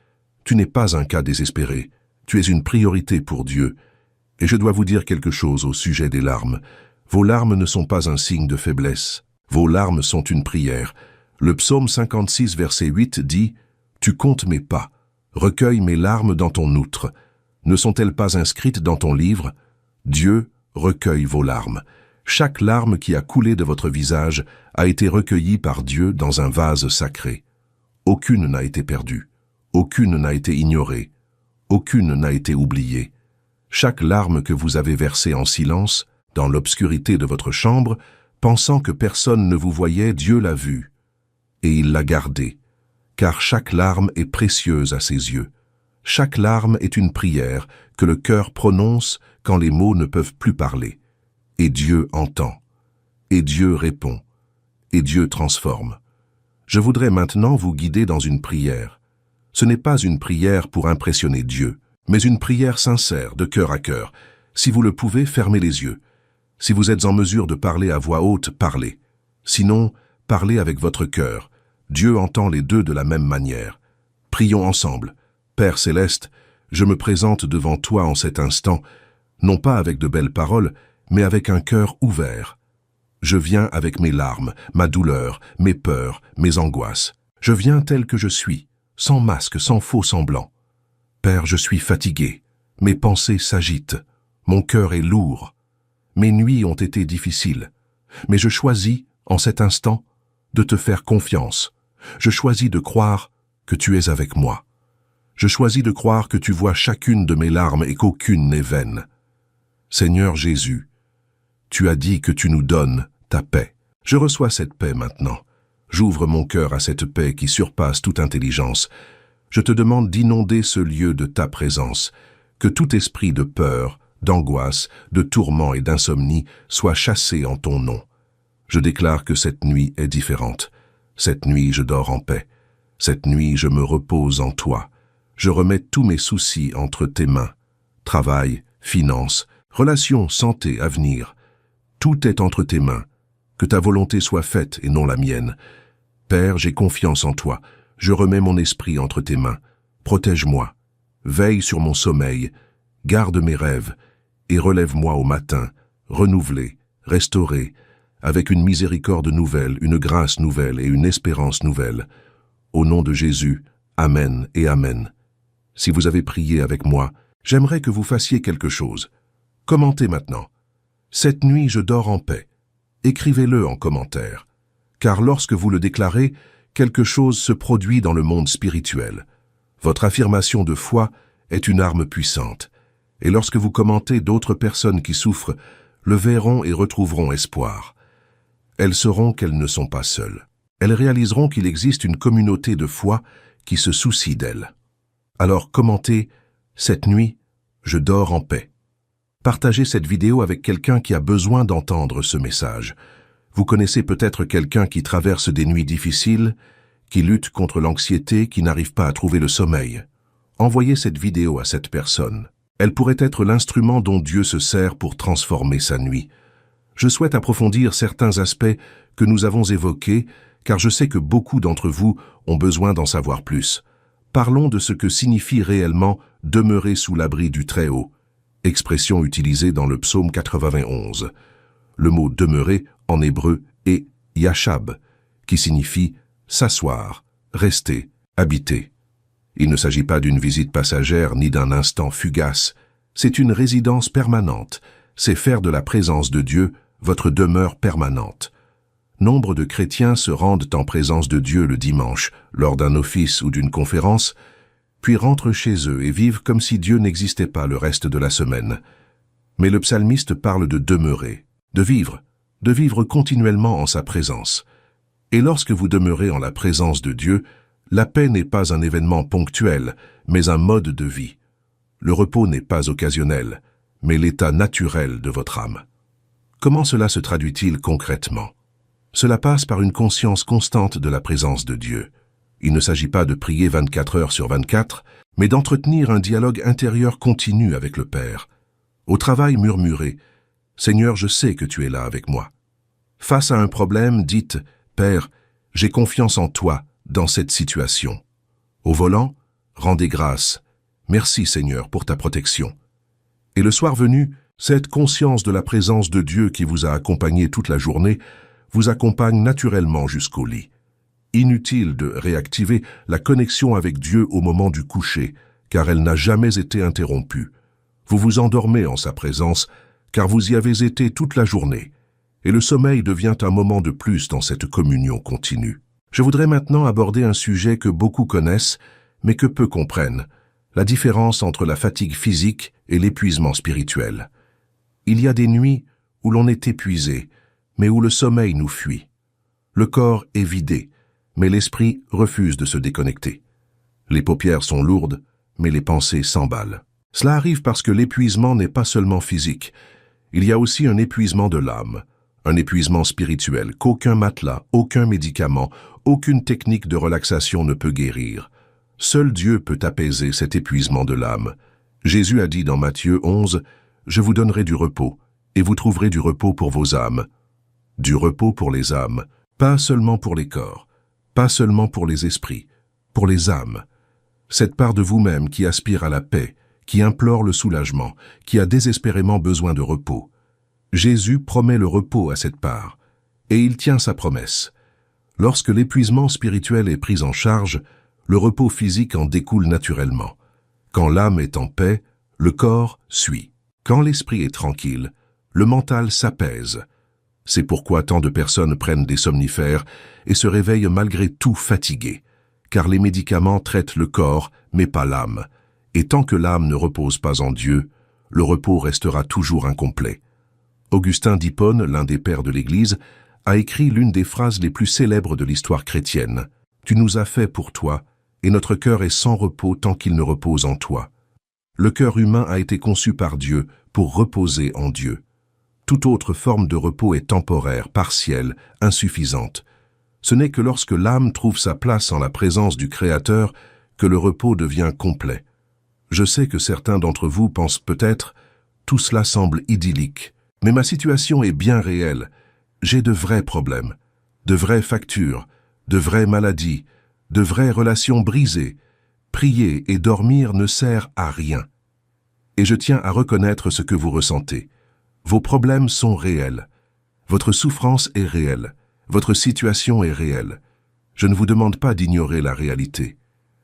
Tu n'es pas un cas désespéré. Tu es une priorité pour Dieu. Et je dois vous dire quelque chose au sujet des larmes. Vos larmes ne sont pas un signe de faiblesse. Vos larmes sont une prière. Le psaume 56, verset 8 dit « Tu comptes mes pas, recueille mes larmes dans ton outre. Ne sont-elles pas inscrites dans ton livre? Dieu recueille vos larmes. Chaque larme qui a coulé de votre visage a été recueillie par Dieu dans un vase sacré. Aucune n'a été perdue. Aucune n'a été ignorée. Aucune n'a été oubliée. Chaque larme que vous avez versée en silence, dans l'obscurité de votre chambre, pensant que personne ne vous voyait, Dieu l'a vue. Et il l'a gardée, car chaque larme est précieuse à ses yeux. Chaque larme est une prière que le cœur prononce quand les mots ne peuvent plus parler. Et Dieu entend. Et Dieu répond. Et Dieu transforme. Je voudrais maintenant vous guider dans une prière. Ce n'est pas une prière pour impressionner Dieu, mais une prière sincère, de cœur à cœur. Si vous le pouvez, fermez les yeux. Si vous êtes en mesure de parler à voix haute, parlez. Sinon, parlez avec votre cœur. Dieu entend les deux de la même manière. Prions ensemble. Père céleste, je me présente devant toi en cet instant, non pas avec de belles paroles, mais avec un cœur ouvert. Je viens avec mes larmes, ma douleur, mes peurs, mes angoisses. Je viens tel que je suis, sans masque, sans faux semblant. Père, je suis fatigué, mes pensées s'agitent, mon cœur est lourd. Mes nuits ont été difficiles, mais je choisis, en cet instant, de te faire confiance. Je choisis de croire que tu es avec moi. Je choisis de croire que tu vois chacune de mes larmes et qu'aucune n'est vaine. Seigneur Jésus, tu as dit que tu nous donnes ta paix. Je reçois cette paix maintenant. J'ouvre mon cœur à cette paix qui surpasse toute intelligence. Je te demande d'inonder ce lieu de ta présence, que tout esprit de peur, d'angoisse, de tourment et d'insomnie soit chassé en ton nom. Je déclare que cette nuit est différente. Cette nuit, je dors en paix. Cette nuit, je me repose en toi. Je remets tous mes soucis entre tes mains. Travail, finances, relations, santé, avenir. Tout est entre tes mains. Que ta volonté soit faite et non la mienne. Père, j'ai confiance en toi. Je remets mon esprit entre tes mains. Protège-moi. Veille sur mon sommeil. Garde mes rêves. Et relève-moi au matin, renouvelé, restauré, avec une miséricorde nouvelle, une grâce nouvelle et une espérance nouvelle. Au nom de Jésus, Amen et Amen. Si vous avez prié avec moi, j'aimerais que vous fassiez quelque chose. Commentez maintenant. Cette nuit, je dors en paix. Écrivez-le en commentaire. Car lorsque vous le déclarez, quelque chose se produit dans le monde spirituel. Votre affirmation de foi est une arme puissante. Et lorsque vous commentez, d'autres personnes qui souffrent le verront et retrouveront espoir. Elles sauront qu'elles ne sont pas seules. Elles réaliseront qu'il existe une communauté de foi qui se soucie d'elles. Alors commentez « Cette nuit, je dors en paix ». Partagez cette vidéo avec quelqu'un qui a besoin d'entendre ce message. Vous connaissez peut-être quelqu'un qui traverse des nuits difficiles, qui lutte contre l'anxiété, qui n'arrive pas à trouver le sommeil. Envoyez cette vidéo à cette personne. Elle pourrait être l'instrument dont Dieu se sert pour transformer sa nuit. Je souhaite approfondir certains aspects que nous avons évoqués, car je sais que beaucoup d'entre vous ont besoin d'en savoir plus. Parlons de ce que signifie réellement « demeurer sous l'abri du Très-Haut », expression utilisée dans le psaume 91. Le mot « demeurer » en hébreu est « yashab », qui signifie « s'asseoir »,« rester »,« habiter ». Il ne s'agit pas d'une visite passagère ni d'un instant fugace. C'est une résidence permanente. C'est faire de la présence de Dieu votre demeure permanente. Nombre de chrétiens se rendent en présence de Dieu le dimanche, lors d'un office ou d'une conférence, puis rentrent chez eux et vivent comme si Dieu n'existait pas le reste de la semaine. Mais le psalmiste parle de demeurer, de vivre continuellement en sa présence. Et lorsque vous demeurez en la présence de Dieu, la paix n'est pas un événement ponctuel, mais un mode de vie. Le repos n'est pas occasionnel, mais l'état naturel de votre âme. Comment cela se traduit-il concrètement? Cela passe par une conscience constante de la présence de Dieu. Il ne s'agit pas de prier 24 heures sur 24, mais d'entretenir un dialogue intérieur continu avec le Père. Au travail, murmurez « Seigneur, je sais que tu es là avec moi ». Face à un problème, dites « Père, j'ai confiance en toi ». Dans cette situation. Au volant, rendez grâce. Merci Seigneur pour ta protection. Et le soir venu, cette conscience de la présence de Dieu qui vous a accompagné toute la journée vous accompagne naturellement jusqu'au lit. Inutile de réactiver la connexion avec Dieu au moment du coucher, car elle n'a jamais été interrompue. Vous vous endormez en sa présence, car vous y avez été toute la journée, et le sommeil devient un moment de plus dans cette communion continue. Je voudrais maintenant aborder un sujet que beaucoup connaissent, mais que peu comprennent, la différence entre la fatigue physique et l'épuisement spirituel. Il y a des nuits où l'on est épuisé, mais où le sommeil nous fuit. Le corps est vidé, mais l'esprit refuse de se déconnecter. Les paupières sont lourdes, mais les pensées s'emballent. Cela arrive parce que l'épuisement n'est pas seulement physique. Il y a aussi un épuisement de l'âme, un épuisement spirituel qu'aucun matelas, aucun médicament, aucune technique de relaxation ne peut guérir. Seul Dieu peut apaiser cet épuisement de l'âme. Jésus a dit dans Matthieu 11, « Je vous donnerai du repos, et vous trouverez du repos pour vos âmes. » Du repos pour les âmes, pas seulement pour les corps, pas seulement pour les esprits, pour les âmes. Cette part de vous-même qui aspire à la paix, qui implore le soulagement, qui a désespérément besoin de repos. Jésus promet le repos à cette part, et il tient sa promesse. Lorsque l'épuisement spirituel est pris en charge, le repos physique en découle naturellement. Quand l'âme est en paix, le corps suit. Quand l'esprit est tranquille, le mental s'apaise. C'est pourquoi tant de personnes prennent des somnifères et se réveillent malgré tout fatiguées, car les médicaments traitent le corps, mais pas l'âme. Et tant que l'âme ne repose pas en Dieu, le repos restera toujours incomplet. Augustin d'Hippone, l'un des pères de l'Église, a écrit l'une des phrases les plus célèbres de l'histoire chrétienne. « Tu nous as fait pour toi, et notre cœur est sans repos tant qu'il ne repose en toi. » Le cœur humain a été conçu par Dieu pour reposer en Dieu. Toute autre forme de repos est temporaire, partielle, insuffisante. Ce n'est que lorsque l'âme trouve sa place en la présence du Créateur que le repos devient complet. Je sais que certains d'entre vous pensent peut-être « tout cela semble idyllique », mais ma situation est bien réelle. J'ai de vrais problèmes, de vraies factures, de vraies maladies, de vraies relations brisées. Prier et dormir ne sert à rien. Et je tiens à reconnaître ce que vous ressentez. Vos problèmes sont réels. Votre souffrance est réelle. Votre situation est réelle. Je ne vous demande pas d'ignorer la réalité.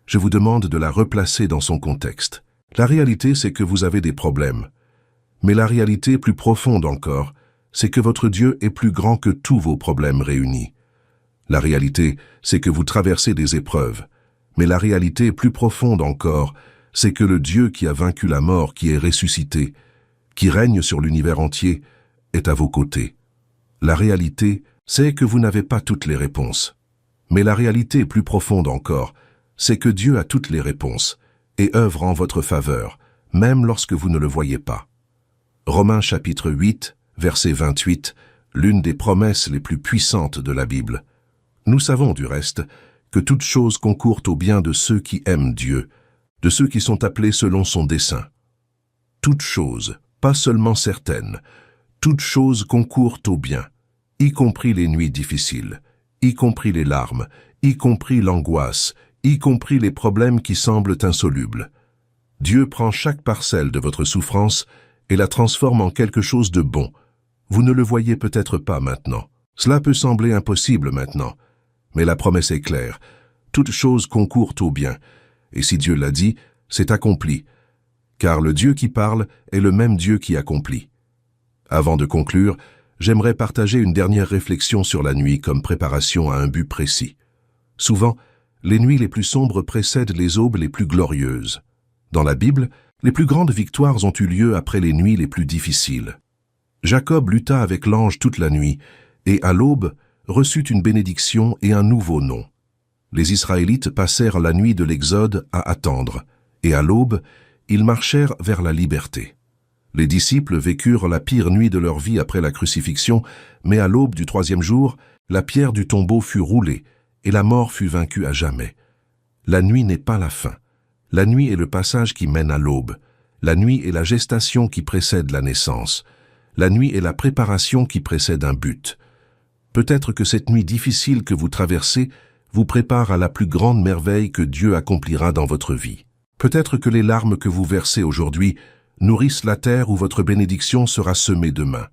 Je vous demande de la replacer dans son contexte. La réalité, c'est que vous avez des problèmes. Mais la réalité plus profonde encore, c'est que votre Dieu est plus grand que tous vos problèmes réunis. La réalité, c'est que vous traversez des épreuves. Mais la réalité plus profonde encore, c'est que le Dieu qui a vaincu la mort, qui est ressuscité, qui règne sur l'univers entier, est à vos côtés. La réalité, c'est que vous n'avez pas toutes les réponses. Mais la réalité plus profonde encore, c'est que Dieu a toutes les réponses et œuvre en votre faveur, même lorsque vous ne le voyez pas. Romains chapitre 8, verset 28, l'une des promesses les plus puissantes de la Bible. Nous savons du reste que toutes choses concourent au bien de ceux qui aiment Dieu, de ceux qui sont appelés selon son dessein. Toutes choses, pas seulement certaines, toutes choses concourent au bien, y compris les nuits difficiles, y compris les larmes, y compris l'angoisse, y compris les problèmes qui semblent insolubles. Dieu prend chaque parcelle de votre souffrance et la transforme en quelque chose de bon. Vous ne le voyez peut-être pas maintenant. Cela peut sembler impossible maintenant, mais la promesse est claire. Toutes choses concourent au bien, et si Dieu l'a dit, c'est accompli, car le Dieu qui parle est le même Dieu qui accomplit. Avant de conclure, j'aimerais partager une dernière réflexion sur la nuit comme préparation à un but précis. Souvent, les nuits les plus sombres précèdent les aubes les plus glorieuses. Dans la Bible, les plus grandes victoires ont eu lieu après les nuits les plus difficiles. Jacob lutta avec l'ange toute la nuit, et à l'aube, reçut une bénédiction et un nouveau nom. Les Israélites passèrent la nuit de l'Exode à attendre, et à l'aube, ils marchèrent vers la liberté. Les disciples vécurent la pire nuit de leur vie après la crucifixion, mais à l'aube du troisième jour, la pierre du tombeau fut roulée, et la mort fut vaincue à jamais. La nuit n'est pas la fin. La nuit est le passage qui mène à l'aube. La nuit est la gestation qui précède la naissance. La nuit est la préparation qui précède un but. Peut-être que cette nuit difficile que vous traversez vous prépare à la plus grande merveille que Dieu accomplira dans votre vie. Peut-être que les larmes que vous versez aujourd'hui nourrissent la terre où votre bénédiction sera semée demain.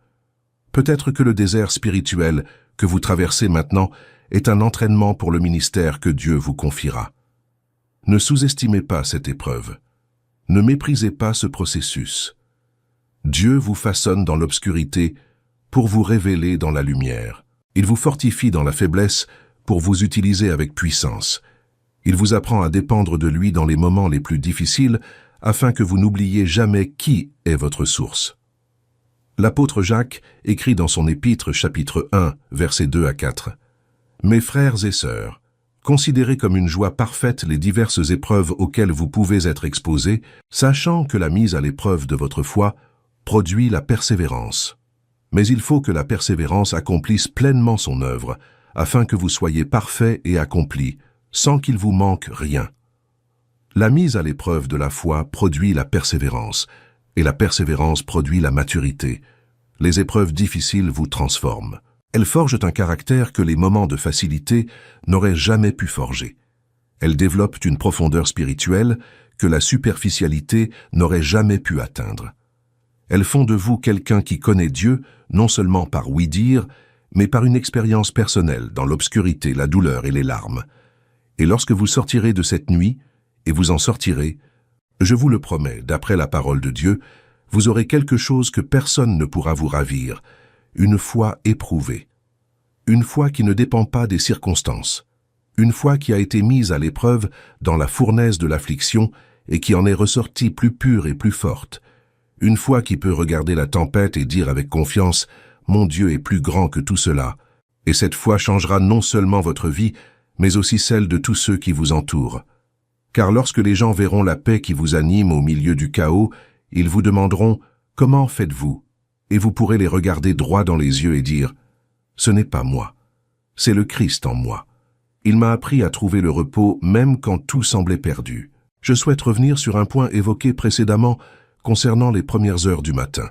Peut-être que le désert spirituel que vous traversez maintenant est un entraînement pour le ministère que Dieu vous confiera. Ne sous-estimez pas cette épreuve. Ne méprisez pas ce processus. Dieu vous façonne dans l'obscurité pour vous révéler dans la lumière. Il vous fortifie dans la faiblesse pour vous utiliser avec puissance. Il vous apprend à dépendre de lui dans les moments les plus difficiles afin que vous n'oubliez jamais qui est votre source. L'apôtre Jacques écrit dans son épître chapitre 1, versets 2 à 4. « Mes frères et sœurs, considérez comme une joie parfaite les diverses épreuves auxquelles vous pouvez être exposés, sachant que la mise à l'épreuve de votre foi produit la persévérance. Mais il faut que la persévérance accomplisse pleinement son œuvre, afin que vous soyez parfaits et accomplis, sans qu'il vous manque rien. La mise à l'épreuve de la foi produit la persévérance, et la persévérance produit la maturité. Les épreuves difficiles vous transforment. Elles forgent un caractère que les moments de facilité n'auraient jamais pu forger. Elles développent une profondeur spirituelle que la superficialité n'aurait jamais pu atteindre. Elles font de vous quelqu'un qui connaît Dieu, non seulement par ouï-dire, mais par une expérience personnelle dans l'obscurité, la douleur et les larmes. Et lorsque vous sortirez de cette nuit, et vous en sortirez, je vous le promets, d'après la parole de Dieu, vous aurez quelque chose que personne ne pourra vous ravir, une foi éprouvée. Une foi qui ne dépend pas des circonstances. Une foi qui a été mise à l'épreuve dans la fournaise de l'affliction et qui en est ressortie plus pure et plus forte. Une foi qui peut regarder la tempête et dire avec confiance « Mon Dieu est plus grand que tout cela ». Et cette foi changera non seulement votre vie, mais aussi celle de tous ceux qui vous entourent. Car lorsque les gens verront la paix qui vous anime au milieu du chaos, ils vous demanderont « Comment faites-vous » Et vous pourrez les regarder droit dans les yeux et dire « Ce n'est pas moi, c'est le Christ en moi. Il m'a appris à trouver le repos même quand tout semblait perdu. » Je souhaite revenir sur un point évoqué précédemment concernant les premières heures du matin,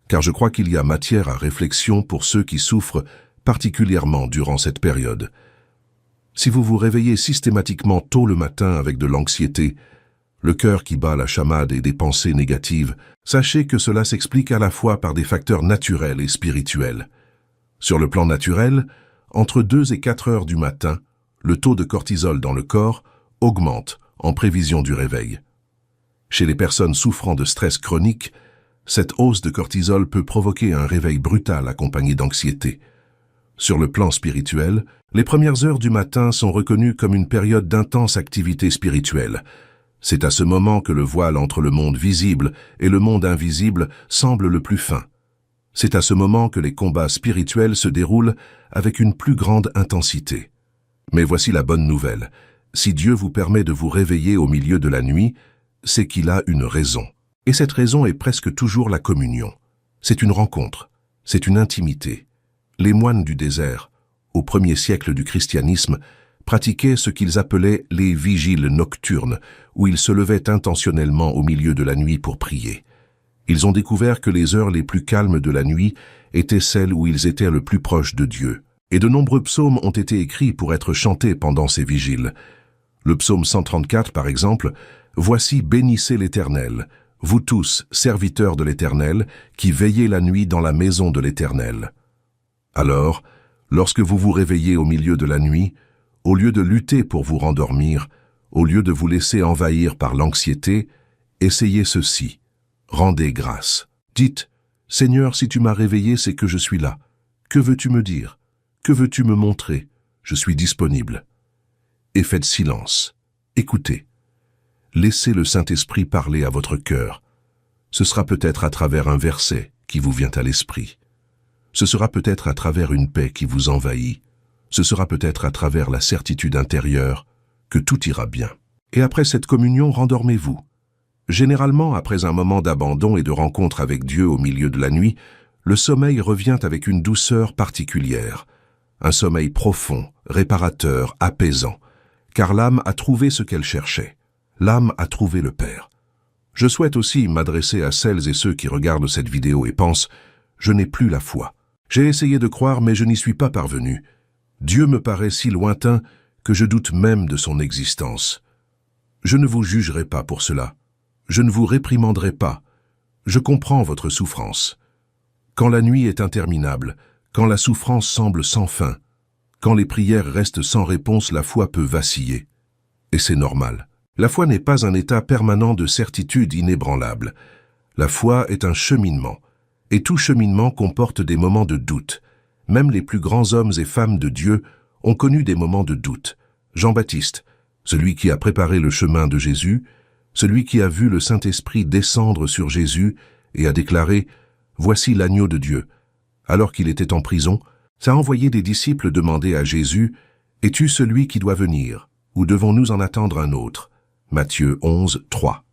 car je crois qu'il y a matière à réflexion pour ceux qui souffrent particulièrement durant cette période. Si vous vous réveillez systématiquement tôt le matin avec de l'anxiété, le cœur qui bat la chamade et des pensées négatives, sachez que cela s'explique à la fois par des facteurs naturels et spirituels. Sur le plan naturel, entre 2 et 4 heures du matin, le taux de cortisol dans le corps augmente en prévision du réveil. Chez les personnes souffrant de stress chronique, cette hausse de cortisol peut provoquer un réveil brutal accompagné d'anxiété. Sur le plan spirituel, les premières heures du matin sont reconnues comme une période d'intense activité spirituelle. C'est à ce moment que le voile entre le monde visible et le monde invisible semble le plus fin. C'est à ce moment que les combats spirituels se déroulent avec une plus grande intensité. Mais voici la bonne nouvelle. Si Dieu vous permet de vous réveiller au milieu de la nuit, c'est qu'il a une raison. Et cette raison est presque toujours la communion. C'est une rencontre, c'est une intimité. Les moines du désert, au 1er siècle du christianisme, pratiquaient ce qu'ils appelaient les vigiles nocturnes, où ils se levaient intentionnellement au milieu de la nuit pour prier. Ils ont découvert que les heures les plus calmes de la nuit étaient celles où ils étaient le plus proches de Dieu. Et de nombreux psaumes ont été écrits pour être chantés pendant ces vigiles. Le psaume 134, par exemple, « Voici, bénissez l'Éternel, vous tous, serviteurs de l'Éternel, qui veillez la nuit dans la maison de l'Éternel. » Alors, lorsque vous vous réveillez au milieu de la nuit, au lieu de lutter pour vous rendormir, au lieu de vous laisser envahir par l'anxiété, essayez ceci. Rendez grâce. Dites, « Seigneur, si tu m'as réveillé, c'est que je suis là. Que veux-tu me dire? Que veux-tu me montrer? Je suis disponible. » Et faites silence. Écoutez. Laissez le Saint-Esprit parler à votre cœur. Ce sera peut-être à travers un verset qui vous vient à l'esprit. Ce sera peut-être à travers une paix qui vous envahit. Ce sera peut-être à travers la certitude intérieure que tout ira bien. Et après cette communion, rendormez-vous. Généralement, après un moment d'abandon et de rencontre avec Dieu au milieu de la nuit, le sommeil revient avec une douceur particulière. Un sommeil profond, réparateur, apaisant. Car l'âme a trouvé ce qu'elle cherchait. L'âme a trouvé le Père. Je souhaite aussi m'adresser à celles et ceux qui regardent cette vidéo et pensent « Je n'ai plus la foi. J'ai essayé de croire, mais je n'y suis pas parvenu. Dieu me paraît si lointain que je doute même de son existence. » Je ne vous jugerai pas pour cela. Je ne vous réprimanderai pas. Je comprends votre souffrance. Quand la nuit est interminable, quand la souffrance semble sans fin, quand les prières restent sans réponse, la foi peut vaciller. Et c'est normal. La foi n'est pas un état permanent de certitude inébranlable. La foi est un cheminement. Et tout cheminement comporte des moments de doute. Même les plus grands hommes et femmes de Dieu ont connu des moments de doute. Jean-Baptiste, celui qui a préparé le chemin de Jésus, celui qui a vu le Saint-Esprit descendre sur Jésus et a déclaré « Voici l'agneau de Dieu ». Alors qu'il était en prison, ça a envoyé des disciples demander à Jésus « Es-tu celui qui doit venir, ou devons-nous en attendre un autre ?» Matthieu 11, 3.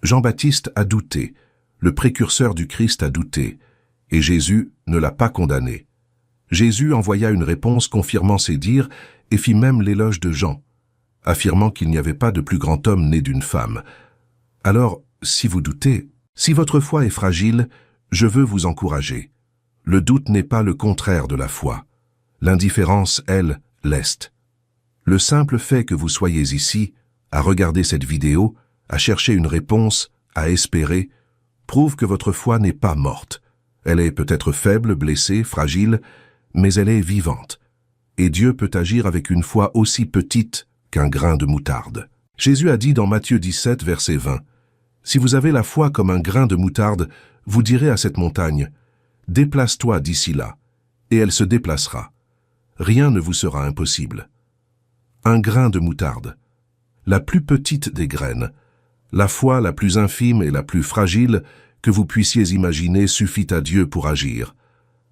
Jean-Baptiste a douté, le précurseur du Christ a douté, et Jésus ne l'a pas condamné. Jésus envoya une réponse confirmant ses dires et fit même l'éloge de Jean, affirmant qu'il n'y avait pas de plus grand homme né d'une femme. Alors, si vous doutez, si votre foi est fragile, je veux vous encourager. Le doute n'est pas le contraire de la foi. L'indifférence, elle, l'est. Le simple fait que vous soyez ici, à regarder cette vidéo, à chercher une réponse, à espérer, prouve que votre foi n'est pas morte. Elle est peut-être faible, blessée, fragile, mais elle est vivante. Et Dieu peut agir avec une foi aussi petite qu'un grain de moutarde. Jésus a dit dans Matthieu 17, verset 20, « Si vous avez la foi comme un grain de moutarde, vous direz à cette montagne, « Déplace-toi d'ici là », et elle se déplacera. Rien ne vous sera impossible. » Un grain de moutarde, la plus petite des graines, la foi la plus infime et la plus fragile que vous puissiez imaginer suffit à Dieu pour agir.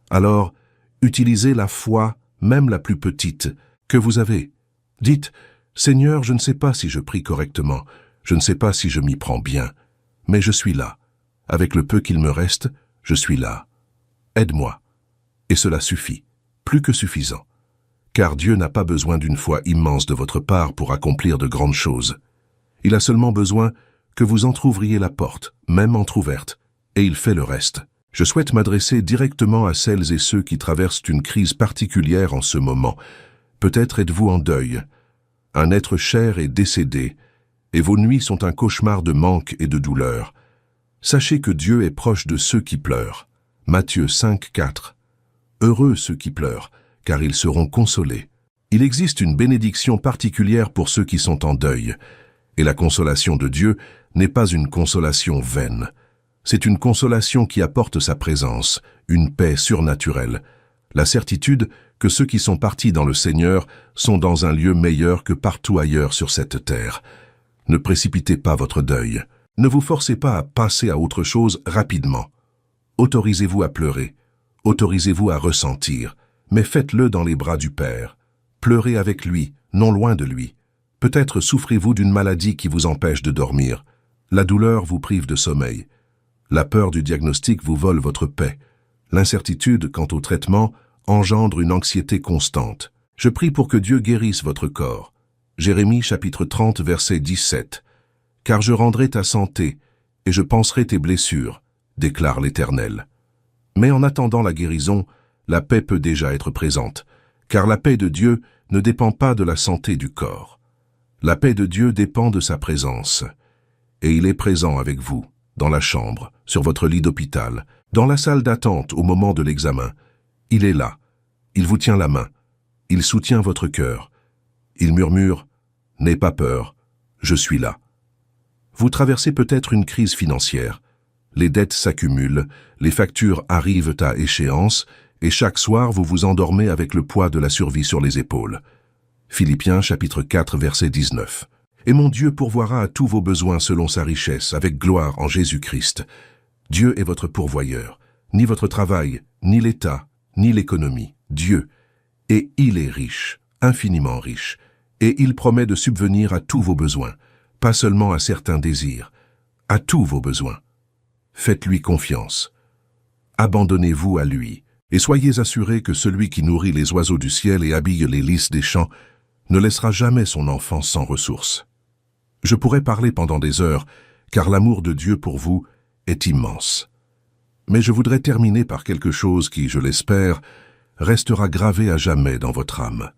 Alors, utilisez la foi, même la plus petite, que vous avez. Dites, « Seigneur, je ne sais pas si je prie correctement, je ne sais pas si je m'y prends bien, mais je suis là. Avec le peu qu'il me reste, je suis là. Aide-moi. » Et cela suffit, plus que suffisant. Car Dieu n'a pas besoin d'une foi immense de votre part pour accomplir de grandes choses. Il a seulement besoin que vous entrouvriez la porte, même entrouverte, et il fait le reste. Je souhaite m'adresser directement à celles et ceux qui traversent une crise particulière en ce moment. Peut-être êtes-vous en deuil. Un être cher est décédé, et vos nuits sont un cauchemar de manque et de douleur. Sachez que Dieu est proche de ceux qui pleurent. Matthieu 5, 4. Heureux ceux qui pleurent, car ils seront consolés. Il existe une bénédiction particulière pour ceux qui sont en deuil, et la consolation de Dieu n'est pas une consolation vaine. C'est une consolation qui apporte sa présence, une paix surnaturelle, la certitude que ceux qui sont partis dans le Seigneur sont dans un lieu meilleur que partout ailleurs sur cette terre. Ne précipitez pas votre deuil. Ne vous forcez pas à passer à autre chose rapidement. Autorisez-vous à pleurer. Autorisez-vous à ressentir. Mais faites-le dans les bras du Père. Pleurez avec lui, non loin de lui. Peut-être souffrez-vous d'une maladie qui vous empêche de dormir. La douleur vous prive de sommeil. La peur du diagnostic vous vole votre paix. L'incertitude quant au traitement engendre une anxiété constante. Je prie pour que Dieu guérisse votre corps. Jérémie chapitre 30 verset 17. « Car je rendrai ta santé, et je panserai tes blessures, déclare l'Éternel. » Mais en attendant la guérison, la paix peut déjà être présente, car la paix de Dieu ne dépend pas de la santé du corps. La paix de Dieu dépend de sa présence, et il est présent avec vous, dans la chambre, sur votre lit d'hôpital, dans la salle d'attente au moment de l'examen. Il est là, il vous tient la main, il soutient votre cœur. Il murmure « N'aie pas peur, je suis là ». Vous traversez peut-être une crise financière. Les dettes s'accumulent, les factures arrivent à échéance, et chaque soir vous vous endormez avec le poids de la survie sur les épaules. Philippiens chapitre 4 verset 19. Et mon Dieu pourvoira à tous vos besoins selon sa richesse, avec gloire en Jésus-Christ. Dieu est votre pourvoyeur, ni votre travail, ni l'État, ni l'économie. Dieu. Et il est riche, infiniment riche, et il promet de subvenir à tous vos besoins, pas seulement à certains désirs, à tous vos besoins. Faites-lui confiance. Abandonnez-vous à lui, et soyez assurés que celui qui nourrit les oiseaux du ciel et habille les lys des champs ne laissera jamais son enfant sans ressources. Je pourrais parler pendant des heures, car l'amour de Dieu pour vous est immense. Mais je voudrais terminer par quelque chose qui, je l'espère, restera gravé à jamais dans votre âme.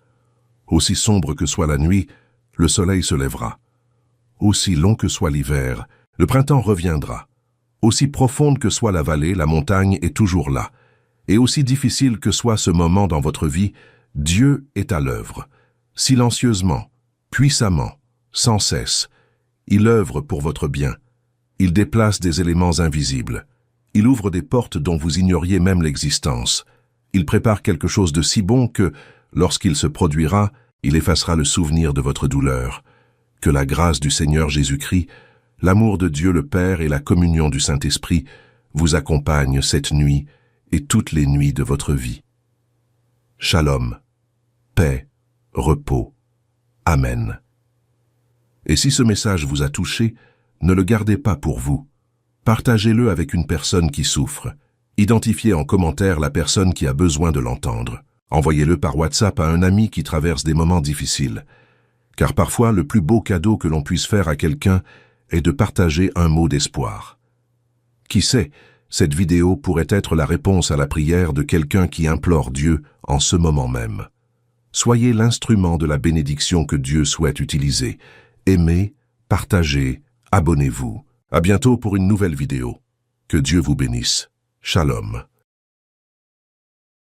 Aussi sombre que soit la nuit, le soleil se lèvera. Aussi long que soit l'hiver, le printemps reviendra. Aussi profonde que soit la vallée, la montagne est toujours là. Et aussi difficile que soit ce moment dans votre vie, Dieu est à l'œuvre. Silencieusement, puissamment, sans cesse. Il œuvre pour votre bien. Il déplace des éléments invisibles. Il ouvre des portes dont vous ignoriez même l'existence. Il prépare quelque chose de si bon que, lorsqu'il se produira, il effacera le souvenir de votre douleur. Que la grâce du Seigneur Jésus-Christ, l'amour de Dieu le Père et la communion du Saint-Esprit vous accompagnent cette nuit et toutes les nuits de votre vie. Shalom, paix, repos. Amen. Et si ce message vous a touché, ne le gardez pas pour vous. Partagez-le avec une personne qui souffre. Identifiez en commentaire la personne qui a besoin de l'entendre. Envoyez-le par WhatsApp à un ami qui traverse des moments difficiles. Car parfois, le plus beau cadeau que l'on puisse faire à quelqu'un est de partager un mot d'espoir. Qui sait, cette vidéo pourrait être la réponse à la prière de quelqu'un qui implore Dieu en ce moment même. Soyez l'instrument de la bénédiction que Dieu souhaite utiliser. Aimez, partagez, abonnez-vous. À bientôt pour une nouvelle vidéo. Que Dieu vous bénisse. Shalom.